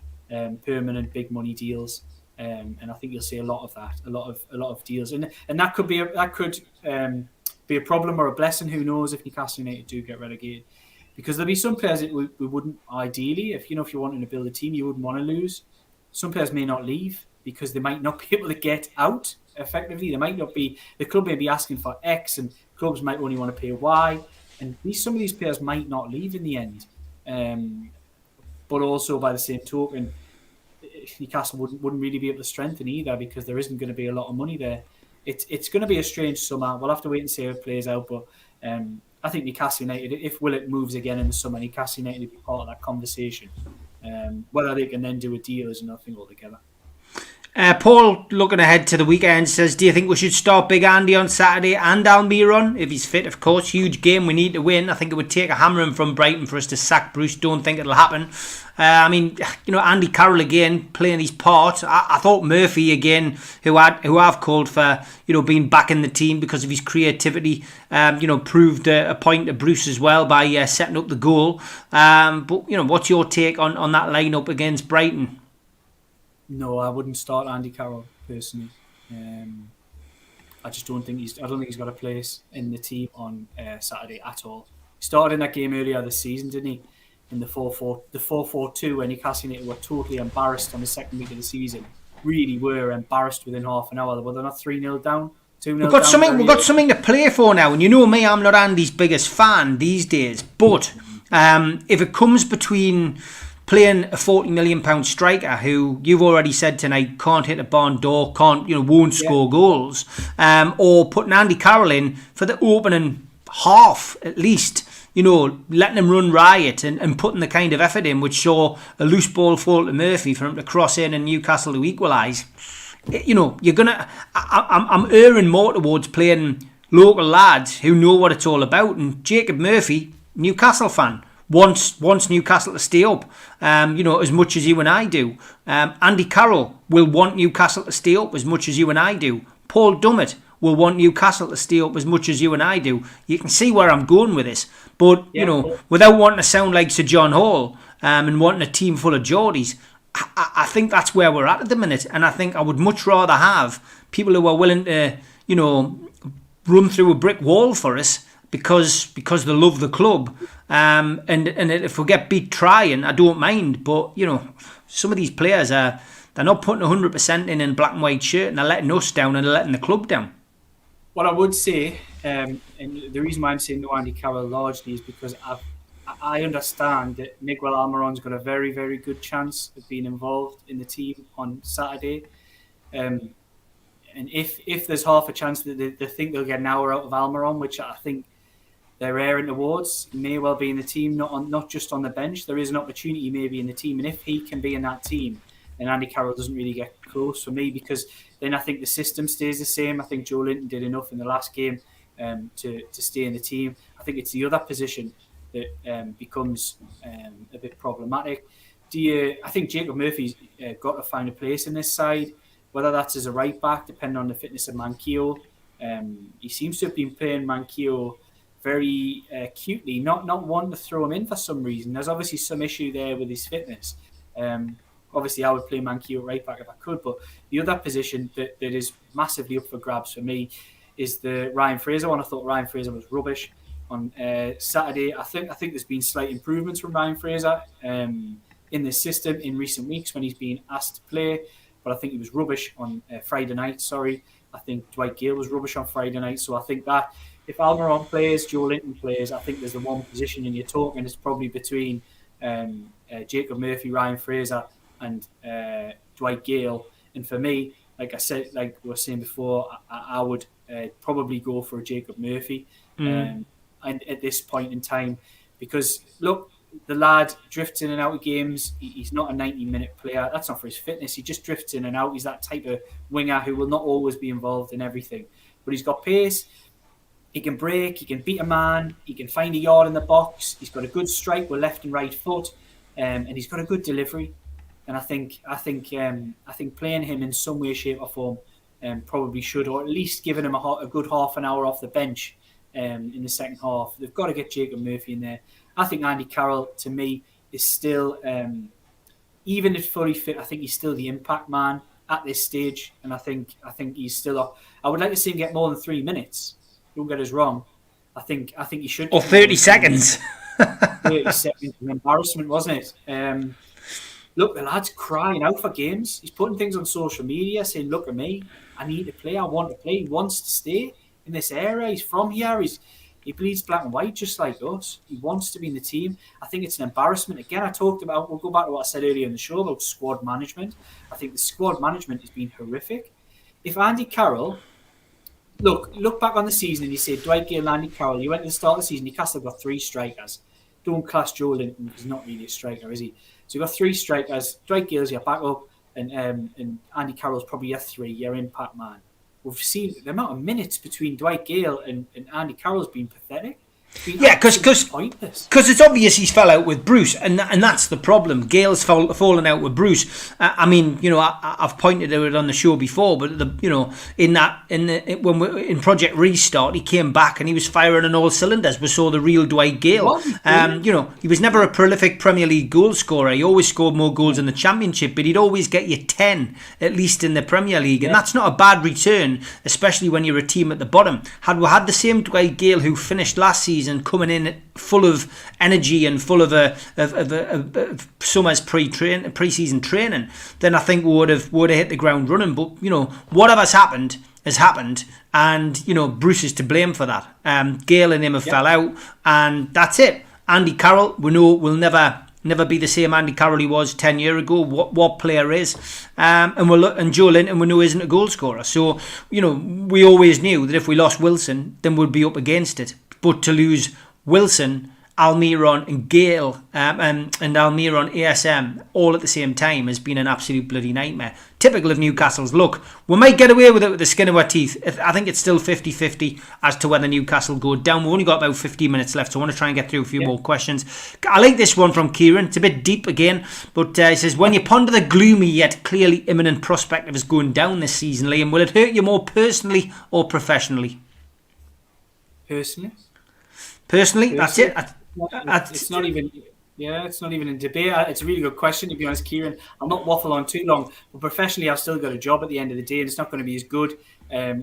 permanent big money deals, and I think you'll see a lot of that, a lot of deals, and that could be a problem or a blessing. Who knows if Newcastle United do get relegated? Because there'll be some players that we wouldn't ideally, if you're wanting to build a team, you wouldn't want to lose. Some players may not leave because they might not be able to get out effectively. The club may be asking for X, and clubs might only want to pay Y. And some of these players might not leave in the end. But also, by the same token, Newcastle wouldn't really be able to strengthen either, because there isn't going to be a lot of money there. It's going to be a strange summer. We'll have to wait and see how it plays out. But I think Newcastle United, if Willock moves again in the summer, Newcastle United will be part of that conversation. Whether they can then do a deal is another thing altogether. Paul, looking ahead to the weekend, says, do you think we should start Big Andy on Saturday and Almiron? If he's fit, of course. Huge game, we need to win. I think it would take a hammering from Brighton for us to sack Bruce. Don't think it'll happen. Andy Carroll again playing his part. I thought Murphy again, who I've called for, being back in the team because of his creativity, proved a point to Bruce as well by setting up the goal. But what's your take on that lineup against Brighton? No, I wouldn't start Andy Carroll personally. I just don't think he's got a place in the team on Saturday at all. He started in that game earlier this season, didn't he? In the 4-4-2, when Newcastle United were totally embarrassed on the second week of the season. Really were embarrassed within half an hour. Were they not 3-0 down? 2-0 down? We've got something to play for now. And you know me, I'm not Andy's biggest fan these days. But if it comes between playing a £40 million striker who you've already said tonight can't hit a barn door, won't score goals, or putting Andy Carroll in for the opening half at least, letting him run riot and putting the kind of effort in which saw a loose ball fall to Murphy for him to cross in and Newcastle to equalise. You're gonna. I'm erring more towards playing local lads who know what it's all about. And Jacob Murphy, Newcastle fan, wants Newcastle to stay up, as much as you and I do. Andy Carroll will want Newcastle to stay up as much as you and I do. Paul Dummett will want Newcastle to stay up as much as you and I do. You can see where I'm going with this. But, without wanting to sound like Sir John Hall and wanting a team full of Geordies, I think that's where we're at the minute. And I think I would much rather have people who are willing to, run through a brick wall for us because they love the club. And if we get beat trying, I don't mind. But, some of these players they're not putting 100% in black and white shirt, and they're letting us down and they're letting the club down. What I would say, and the reason why I'm saying no Andy Carroll largely is because I understand that Miguel Almiron's got a very, very good chance of being involved in the team on Saturday. And if there's half a chance that they think they'll get an hour out of Almiron, which I think they're erring towards, he may well be in the team, not just on the bench. There is an opportunity maybe in the team. And if he can be in that team, then Andy Carroll doesn't really get close for me, because then I think the system stays the same. I think Joe Linton did enough in the last game to stay in the team. I think it's the other position that becomes a bit problematic. I think Jacob Murphy's got to find a place in this side, whether that's as a right back, depending on the fitness of Manquillo. He seems to have been playing Manquillo very acutely, not wanting to throw him in for some reason. There's obviously some issue there with his fitness. Obviously, I would play Manquillo right back if I could, but the other position that is massively up for grabs for me is the Ryan Fraser one. I thought Ryan Fraser was rubbish on Saturday. I think there's been slight improvements from Ryan Fraser in the system in recent weeks when he's been asked to play, but I think he was rubbish on Friday night. I think Dwight Gale was rubbish on Friday night. So I think that if Almiron plays, Joe Linton plays, I think there's the one position in your talking it's probably between Jacob Murphy, Ryan Fraser, and Dwight Gale. And for me, like I said, like we were saying before, I would probably go for Jacob Murphy and at this point in time, because look, the lad drifts in and out of games. He's not a 90-minute player. That's not for his fitness. He just drifts in and out. He's that type of winger who will not always be involved in everything. But he's got pace. He can break. He can beat a man. He can find a yard in the box. He's got a good strike with left and right foot, and he's got a good delivery. And I think playing him in some way, shape, or form probably should, or at least giving him a good half an hour off the bench in the second half. They've got to get Jacob Murphy in there. I think Andy Carroll, to me, is still, even if fully fit, I think he's still the impact man at this stage. And I think he's still. I would like to see him get more than 3 minutes. Don't get us wrong. I think he should. Or 30 seconds. 30 seconds, an embarrassment, wasn't it? Look, the lad's crying out for games. He's putting things on social media saying, "Look at me, I need to play. I want to play." He wants to stay in this area. He's from here. He bleeds black and white just like us. He wants to be in the team. I think it's an embarrassment. Again, we'll go back to what I said earlier in the show about squad management. I think the squad management has been horrific. If Andy Carroll, look back on the season and you say, Dwight Gale and Andy Carroll, you went to the start of the season, Newcastle got 3 strikers. Don't class Joe Linton, he's not really a striker, is he? So you've got 3 strikers. Dwight Gale's your backup, and Andy Carroll's probably your 3, your impact man. We've seen the amount of minutes between Dwight Gale and Andy Carroll's been pathetic. Yeah, because it's obvious he's fell out with Bruce, and that's the problem. Gale's fallen out with Bruce. I mean, I've pointed to it on the show before, but in Project Restart, he came back and he was firing on all cylinders. We saw the real Dwight Gale. He was never a prolific Premier League goal scorer. He always scored more goals in the Championship, but he'd always get you 10 at least in the Premier League, and that's not a bad return, especially when you're a team at the bottom. Had we had the same Dwight Gale who finished last season coming in full of energy and full of summer's pre-season training, then I think we would have hit the ground running. But whatever's happened has happened, and Bruce is to blame for that. Gale and him have fell out, and that's it. Andy Carroll, we know, will never be the same Andy Carroll he was 10 years ago. What player is, and Joe Linton, we know, isn't a goal scorer. So we always knew that if we lost Wilson, then we'd be up against it. But to lose Wilson Almiron and Gale and Almiron ASM all at the same time has been an absolute bloody nightmare. Typical of Newcastle's luck. We might get away with it with the skin of our teeth. I think it's still 50-50 as to whether Newcastle go down. We've only got about 15 minutes left, so I want to try and get through a few more questions. I like this one from Kieran. It's a bit deep again, but he says, when you ponder the gloomy yet clearly imminent prospect of us going down this season, Liam, will it hurt you more personally or professionally? Personally, that's it. It's not even. Yeah, it's not even in debate. It's a really good question, to be honest, Kieran. I'll not waffle on too long, but professionally, I've still got a job at the end of the day, and it's not going to be as good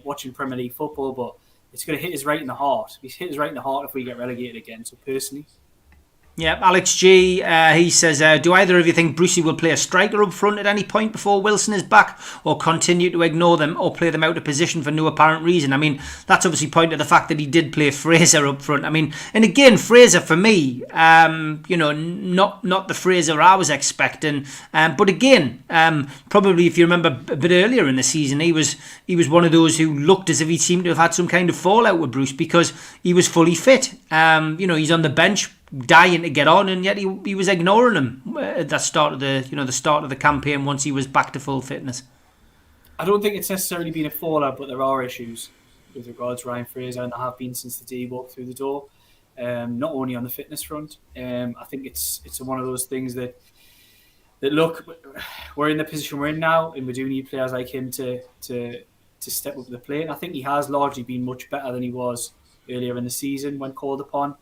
watching Premier League football, but it's going to hit us right in the heart. It's hit us right in the heart if we get relegated again. So personally. Yeah, Alex G, he says, do either of you think Brucey will play a striker up front at any point before Wilson is back, or continue to ignore them or play them out of position for no apparent reason? I mean, that's obviously pointing to the fact that he did play Fraser up front. I mean, and again, Fraser for me, not the Fraser I was expecting, but again, probably if you remember a bit earlier in the season, he was one of those who looked as if he seemed to have had some kind of fallout with Bruce because he was fully fit. He's on the bench, dying to get on, and yet he was ignoring him at the start of the campaign once he was back to full fitness. I don't think it's necessarily been a fallout, but there are issues with regards to Ryan Fraser, and there have been since the day he walked through the door. Not only on the fitness front, I think it's one of those things that look, we're in the position we're in now, and we do need players like him to step up to the plate. And I think he has largely been much better than he was earlier in the season when called upon.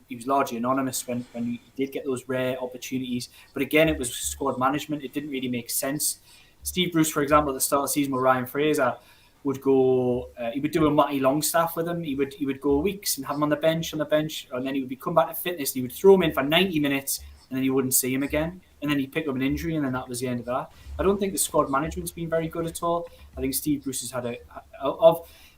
He was largely anonymous when he did get those rare opportunities. But again, it was squad management. It didn't really make sense. Steve Bruce, for example, at the start of the season with Ryan Fraser, would go. He would do a Matty Longstaff with him. He would go weeks and have him on the bench, and then he would come back to fitness. And he would throw him in for 90 minutes, and then you wouldn't see him again. And then he'd pick up an injury, and then that was the end of that. I don't think the squad management's been very good at all. I think Steve Bruce has had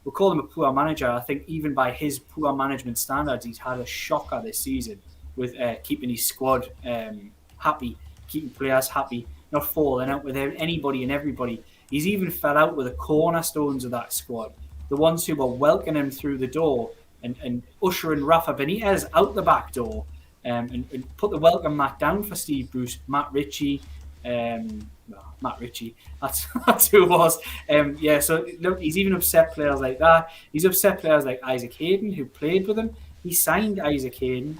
we'll call him a poor manager. I think even by his poor management standards, he's had a shocker this season with keeping his squad happy, keeping players happy, not falling out with anybody and everybody. He's even fell out with the cornerstones of that squad, the ones who were welcoming him through the door and ushering Rafa Benitez out the back door, and put the welcome mat down for Steve Bruce, Matt Ritchie. That's who it was. So look, he's even upset players like that. He's upset players like Isaac Hayden, who played with him. He signed Isaac Hayden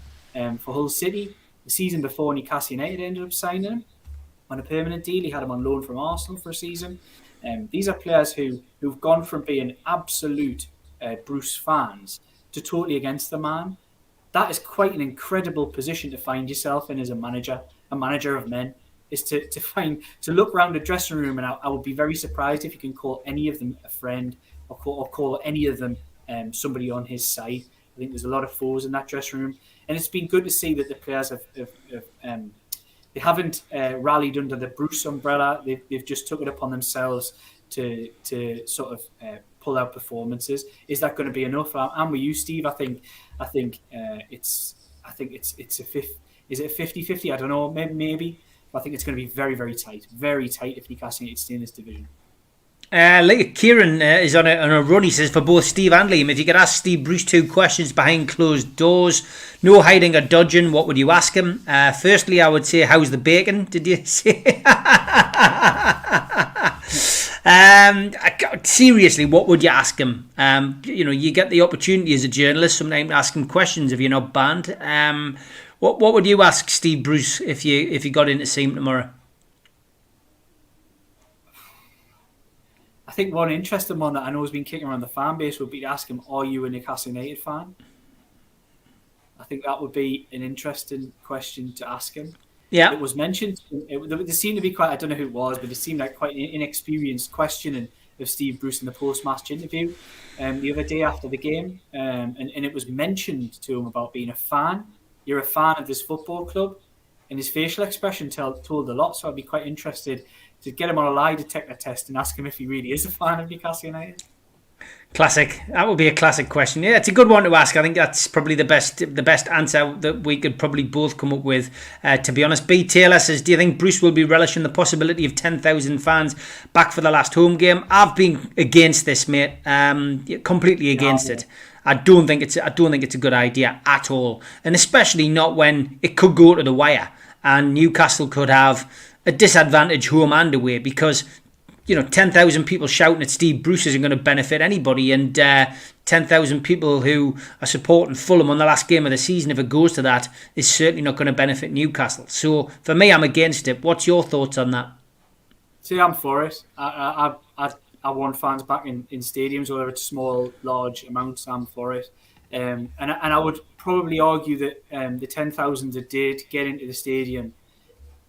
for Hull City the season before. Newcastle United ended up signing him on a permanent deal. He had him on loan from Arsenal for a season. These are players who've gone from being absolute Bruce fans to totally against the man. That is quite an incredible position to find yourself in as a manager of men. Is to look around the dressing room, and I would be very surprised if you can call any of them a friend or call any of them somebody on his side. I think there's a lot of foes in that dressing room, and it's been good to see that the players they haven't rallied under the Bruce umbrella. They've just took it upon themselves to sort of pull out performances. Is that going to be enough? I'm with you, Steve. I think it's a fifth. Is it a 50-50? I don't know. Maybe. I think it's going to be very, very tight if Newcastle United stay in this division. Kieran is on a run. He says, for both Steve and Liam, if you could ask Steve Bruce 2 questions behind closed doors, no hiding or dodging, what would you ask him? Firstly, I would say, how's the bacon? Did you say? Seriously, what would you ask him? You get the opportunity as a journalist sometimes to ask him questions if you're not banned. What would you ask Steve Bruce if you got in to see him tomorrow? I think one interesting one that I know has been kicking around the fan base would be to ask him, are you a Newcastle United fan? I think that would be an interesting question to ask him. Yeah. It was mentioned. There seemed to be quite, I don't know who it was, but it seemed like quite an inexperienced questioning of Steve Bruce in the post-match interview the other day after the game. And it was mentioned to him about being a fan. You're a fan of this football club, and his facial expression told a lot. So I'd be quite interested to get him on a lie detector test and ask him if he really is a fan of Newcastle United. Classic. That would be a classic question. Yeah, it's a good one to ask. I think that's probably the best answer that we could probably both come up with. To be honest, B. Taylor says, do you think Bruce will be relishing the possibility of 10,000 fans back for the last home game? I've been against this, mate. Completely against it. I don't think it's a good idea at all, and especially not when it could go to the wire and Newcastle could have a disadvantage home and away, because 10,000 people shouting at Steve Bruce isn't going to benefit anybody, and 10,000 people who are supporting Fulham on the last game of the season, if it goes to that, is certainly not going to benefit Newcastle. So for me, I'm against it. What's your thoughts on that? See, I'm for it. I want fans back in stadiums, whether it's small, large amounts. I'm for it. And I would probably argue that the 10,000 that did get into the stadium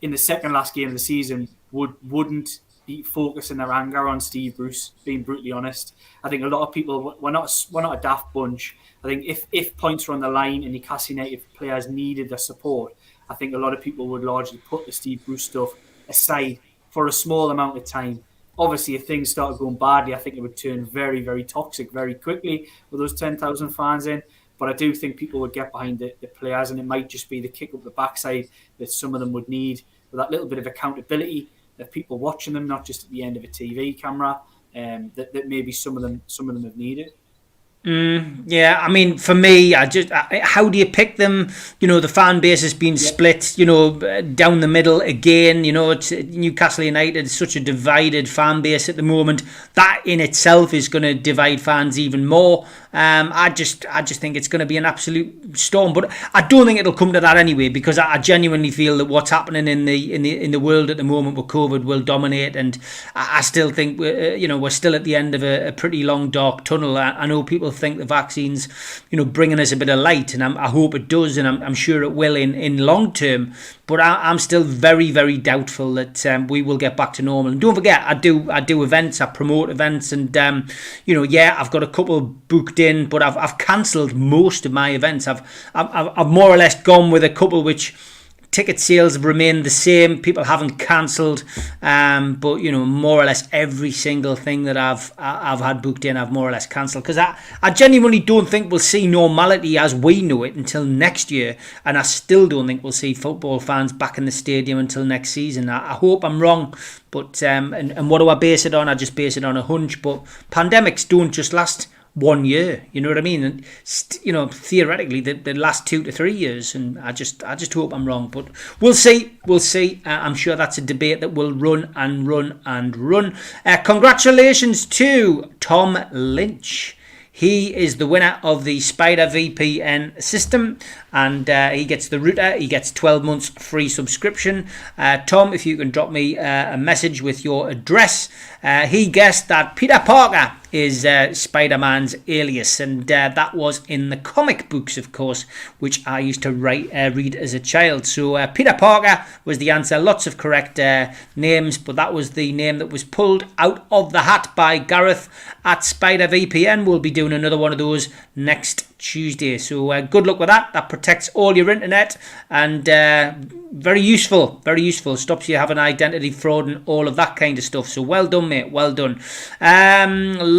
in the second last game of the season wouldn't be focusing their anger on Steve Bruce, being brutally honest. I think a lot of people, we're not a daft bunch. I think if points were on the line and Newcastle United players needed the support, I think a lot of people would largely put the Steve Bruce stuff aside for a small amount of time. Obviously, if things started going badly, I think it would turn very, very toxic very quickly with those 10,000 fans in. But I do think people would get behind the players, and it might just be the kick up the backside that some of them would need, with that little bit of accountability of people watching them, not just at the end of a TV camera, that maybe some of them have needed. Yeah, I mean, for me, how do you pick them? The fan base has been split, down the middle again. It's Newcastle United is such a divided fan base at the moment. That in itself is going to divide fans even more. I just think it's going to be an absolute storm, but I don't think it'll come to that anyway, because I genuinely feel that what's happening in the world at the moment with COVID will dominate, and I still think we're still at the end of a pretty long dark tunnel. I know people think the vaccine's bringing us a bit of light, and I hope it does, and I'm sure it will in long term. But I'm still very, very doubtful that we will get back to normal. And don't forget, I do events, I promote events, and I've got a couple booked in, but I've cancelled most of my events. I've more or less gone with a couple which ticket sales have remained the same. People haven't cancelled, but more or less every single thing that I've had booked in, I've more or less cancelled, because I genuinely don't think we'll see normality as we know it until next year, and I still don't think we'll see football fans back in the stadium until next season. I hope I'm wrong, but and what do I base it on? I just base it on a hunch. But pandemics don't just last 1 year, you know what I mean? And theoretically, the last 2 to 3 years, and I just hope I'm wrong, but we'll see. I'm sure that's a debate that will run and run and run. Congratulations to Tom Lynch. He is the winner of the Spider VPN system, and he gets the router. He gets 12 months free subscription. Tom, if you can drop me a message with your address. He guessed that Peter Parker is Spider-Man's alias, and that was in the comic books, of course, which I used to read as a child. So Peter Parker was the answer. Lots of correct names, but that was the name that was pulled out of the hat by Gareth at Spider VPN. We'll be doing another one of those next Tuesday. So good luck with that. That protects all your internet, and very useful. Stops you having identity fraud and all of that kind of stuff. So well done, mate. Well done.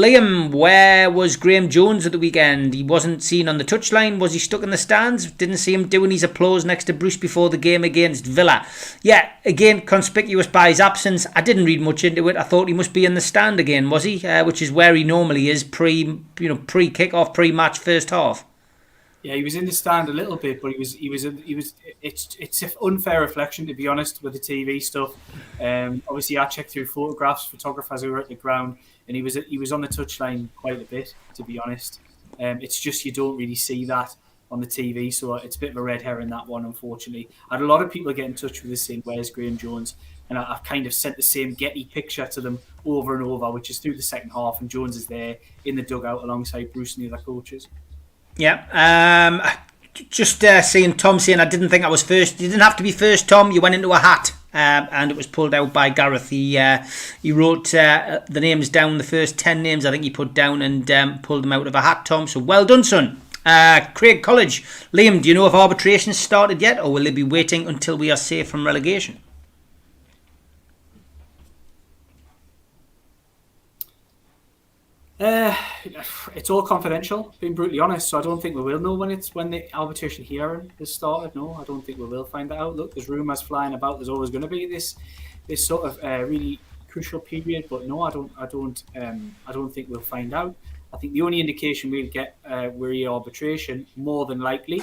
Liam, where was Graham Jones at the weekend? He wasn't seen on the touchline. Was he stuck in the stands? Didn't see him doing his applause next to Bruce before the game against Villa. Yeah, again, conspicuous by his absence. I didn't read much into it. I thought he must be in the stand again, was he? Which is where he normally is, pre-kickoff, pre-match, first half. Yeah, he was in the stand a little bit, but he was. It's an unfair reflection, to be honest, with the TV stuff. Obviously, I checked through photographers who were at the ground, and he was on the touchline quite a bit, to be honest. It's just you don't really see that on the TV, so it's a bit of a red herring, that one, unfortunately. I had a lot of people get in touch with us saying, "Where's Graham Jones?" And I've kind of sent the same Getty picture to them over and over, which is through the second half, and Jones is there in the dugout alongside Bruce and the other coaches. Yeah, just seeing Tom saying, I didn't think I was first. You didn't have to be first, Tom. You went into a hat, and it was pulled out by Gareth. He wrote the names down, the first 10 names I think he put down, and pulled them out of a hat, Tom. So well done, son. Craig College. Liam, do you know if arbitration started yet, or will they be waiting until we are safe from relegation? It's all confidential, being brutally honest, so I don't think we will know when the arbitration hearing has started. No, I don't think we will find that out. Look, there's rumours flying about. There's always going to be this sort of really crucial period, but no, I don't think we'll find out. I think the only indication we'll get re-arbitration, more than likely,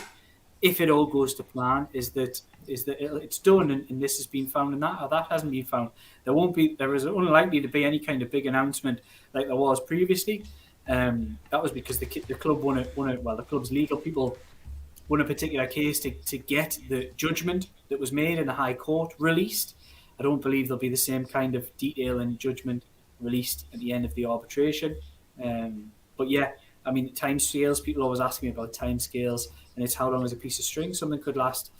if it all goes to plan, is that it's done and this has been found and that hasn't been found. There is unlikely to be any kind of big announcement like there was previously. That was because the club won it. Well, the club's legal people won a particular case to get the judgment that was made in the High Court released. I don't believe there'll be the same kind of detail and judgment released at the end of the arbitration. But yeah, I mean, timescales. People always ask me about timescales, and it's how long is a piece of string. Something could last.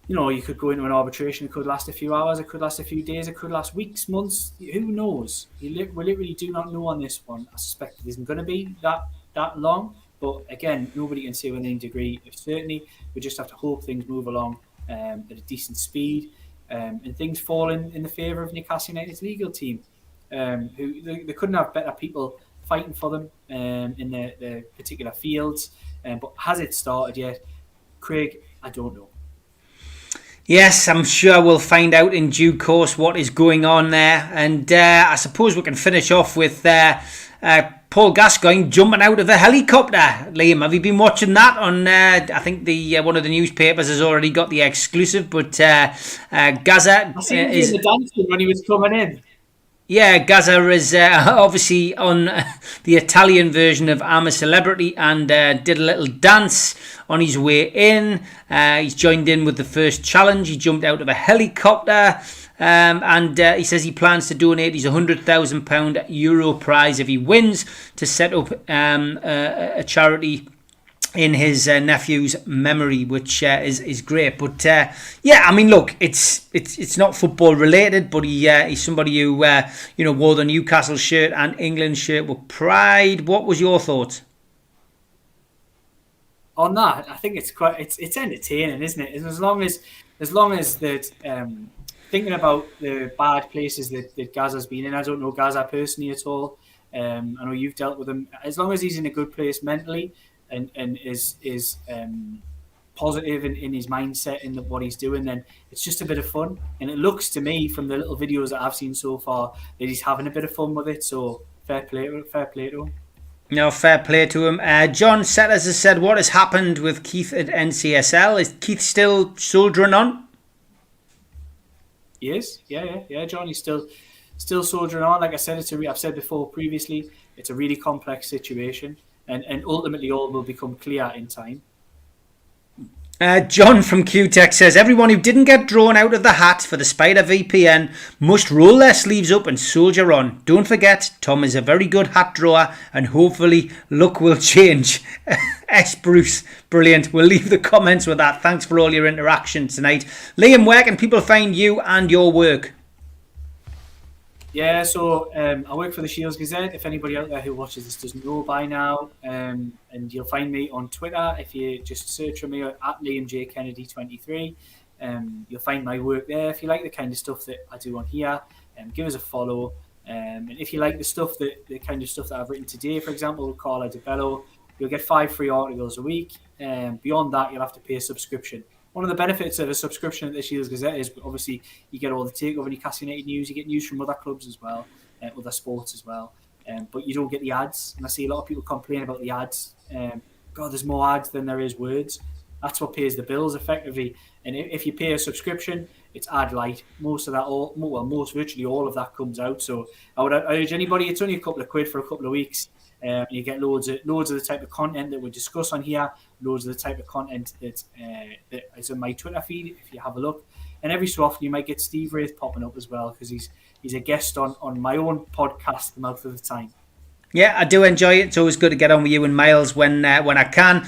You could go into an arbitration. It could last a few hours. It could last a few days. It could last weeks, months. Who knows? We literally do not know on this one. I suspect it isn't going to be that long. But again, nobody can say with any degree of certainty. We just have to hope things move along at a decent speed, and things fall in the favour of Newcastle United's legal team, who they couldn't have better people fighting for them in their particular fields. But has it started yet? Craig, I don't know. Yes, I'm sure we'll find out in due course what is going on there. And I suppose we can finish off with Paul Gascoigne jumping out of a helicopter. Liam, have you been watching that on? I think one of the newspapers has already got the exclusive. But Gaza I seen him in the dancing when he was coming in. Yeah, Gaza is obviously on the Italian version of I'm a Celebrity and did a little dance on his way in. He's joined in with the first challenge. He jumped out of a helicopter and he says he plans to donate his £100,000 Euro prize if he wins to set up a charity in his nephew's memory, which is great. But yeah, I mean, look, it's not football related, but he's somebody who wore the Newcastle shirt and England shirt with pride. What was your thoughts on that? I think it's entertaining, isn't it? As long as that thinking about the bad places that Gaza's been in. I don't know Gaza personally at all. I know you've dealt with him. As long as he's in a good place mentally and is positive in his mindset in what he's doing, then it's just a bit of fun. And it looks to me from the little videos that I've seen so far that he's having a bit of fun with it. So fair play to him. No, fair play to him. John Setters has said, what has happened with Keith at NCSL? Is Keith still soldiering on? He is. Yeah. John, he's still soldiering on. Like I said, I've said before previously, it's a really complex situation. And ultimately all will become clear in time. John from QTech says, everyone who didn't get drawn out of the hat for the Spider VPN must roll their sleeves up and soldier on. Don't forget, Tom is a very good hat drawer and hopefully luck will change. S. Bruce, brilliant. We'll leave the comments with that. Thanks for all your interaction tonight. Liam, where can people find you and your work? Yeah, so I work for the Shields Gazette. If anybody out there who watches this doesn't know by now, and you'll find me on Twitter if you just search for me at Liam J Kennedy 23. You'll find my work there. If you like the kind of stuff that I do on here, give us a follow. And if you like the kind of stuff that I've written today, for example, with Carla Di Bello, you'll get 5 free articles a week. Beyond that, you'll have to pay a subscription. One of the benefits of a subscription at the Shields Gazette is obviously you get all the takeover Newcastle United news, you get news from other clubs as well, other sports as well, but you don't get the ads. And I see a lot of people complain about the ads. God, there's more ads than there is words. That's what pays the bills effectively. And if you pay a subscription, it's ad light. Most virtually all of that comes out. So I would urge anybody, it's only a couple of quid for a couple of weeks. You get loads of the type of content that we discuss on here, loads of the type of content that is on my Twitter feed if you have a look. And every so often you might get Steve Wraith popping up as well because he's a guest on my own podcast, The Mouth of the Time. Yeah, I do enjoy it. It's always good to get on with you and Miles when I can.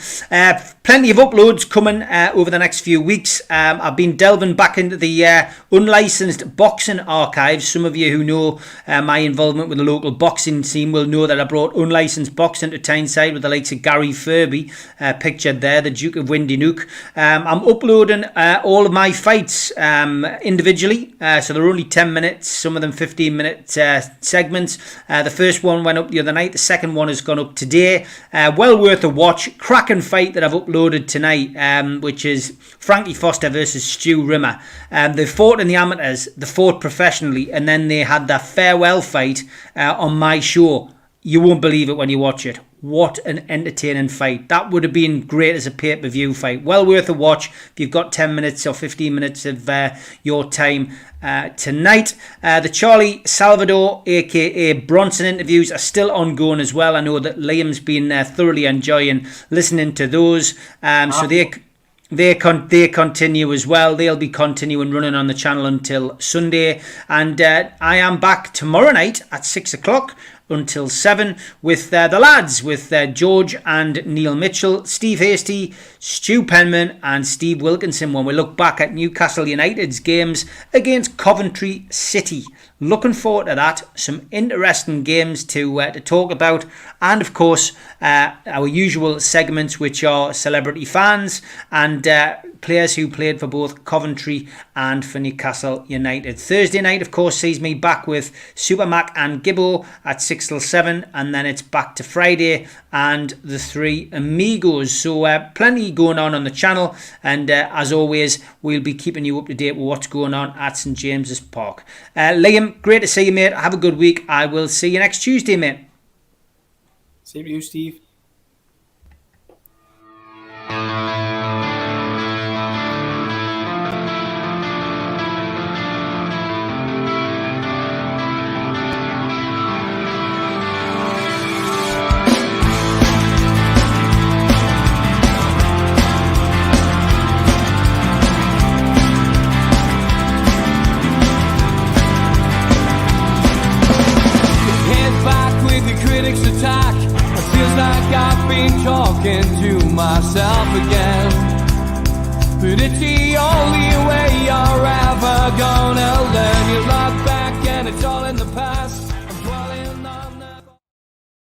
Plenty of uploads coming over the next few weeks. I've been delving back into the unlicensed boxing archives. Some of you who know my involvement with the local boxing team will know that I brought unlicensed boxing to Tyneside with the likes of Gary Furby, pictured there, the Duke of Windynook. I'm uploading all of my fights individually, so they're only 10 minutes, some of them 15-minute segments. The first one went up the other night. The second one has gone up today. Well worth a watch. Cracking fight that I've uploaded tonight, which is Frankie Foster versus Stu Rimmer. They fought in the amateurs, they fought professionally, and then they had their farewell fight on my show. you won't believe it when you watch it. What an entertaining fight. That would have been great as a pay-per-view fight. Well worth a watch if you've got 10 minutes or 15 minutes of your time tonight. The Charlie Salvador, aka Bronson interviews are still ongoing as well. I know that Liam's been thoroughly enjoying listening to those. So they continue as well. They'll be continuing running on the channel until Sunday. And I am back tomorrow night at 6 o'clock until 7 with the lads, with George and Neil Mitchell, Steve Hasty, Stu Penman and Steve Wilkinson, when we look back at Newcastle United's games against Coventry City. Looking forward to that. Some interesting games to talk about, and of course our usual segments, which are celebrity fans and players who played for both Coventry and for Newcastle United. Thursday night, of course, sees me back with Super Mac and Gibbo at 6 till 7, and then it's back to Friday and the Three Amigos. So plenty going on the channel, and as always, we'll be keeping you up to date with what's going on at St James's Park. Liam, great to see you, mate. Have a good week. I will see you next Tuesday, mate. Same to you, Steve. Talking to myself again, but it's the only way you're ever gonna learn. You look back and it's all in the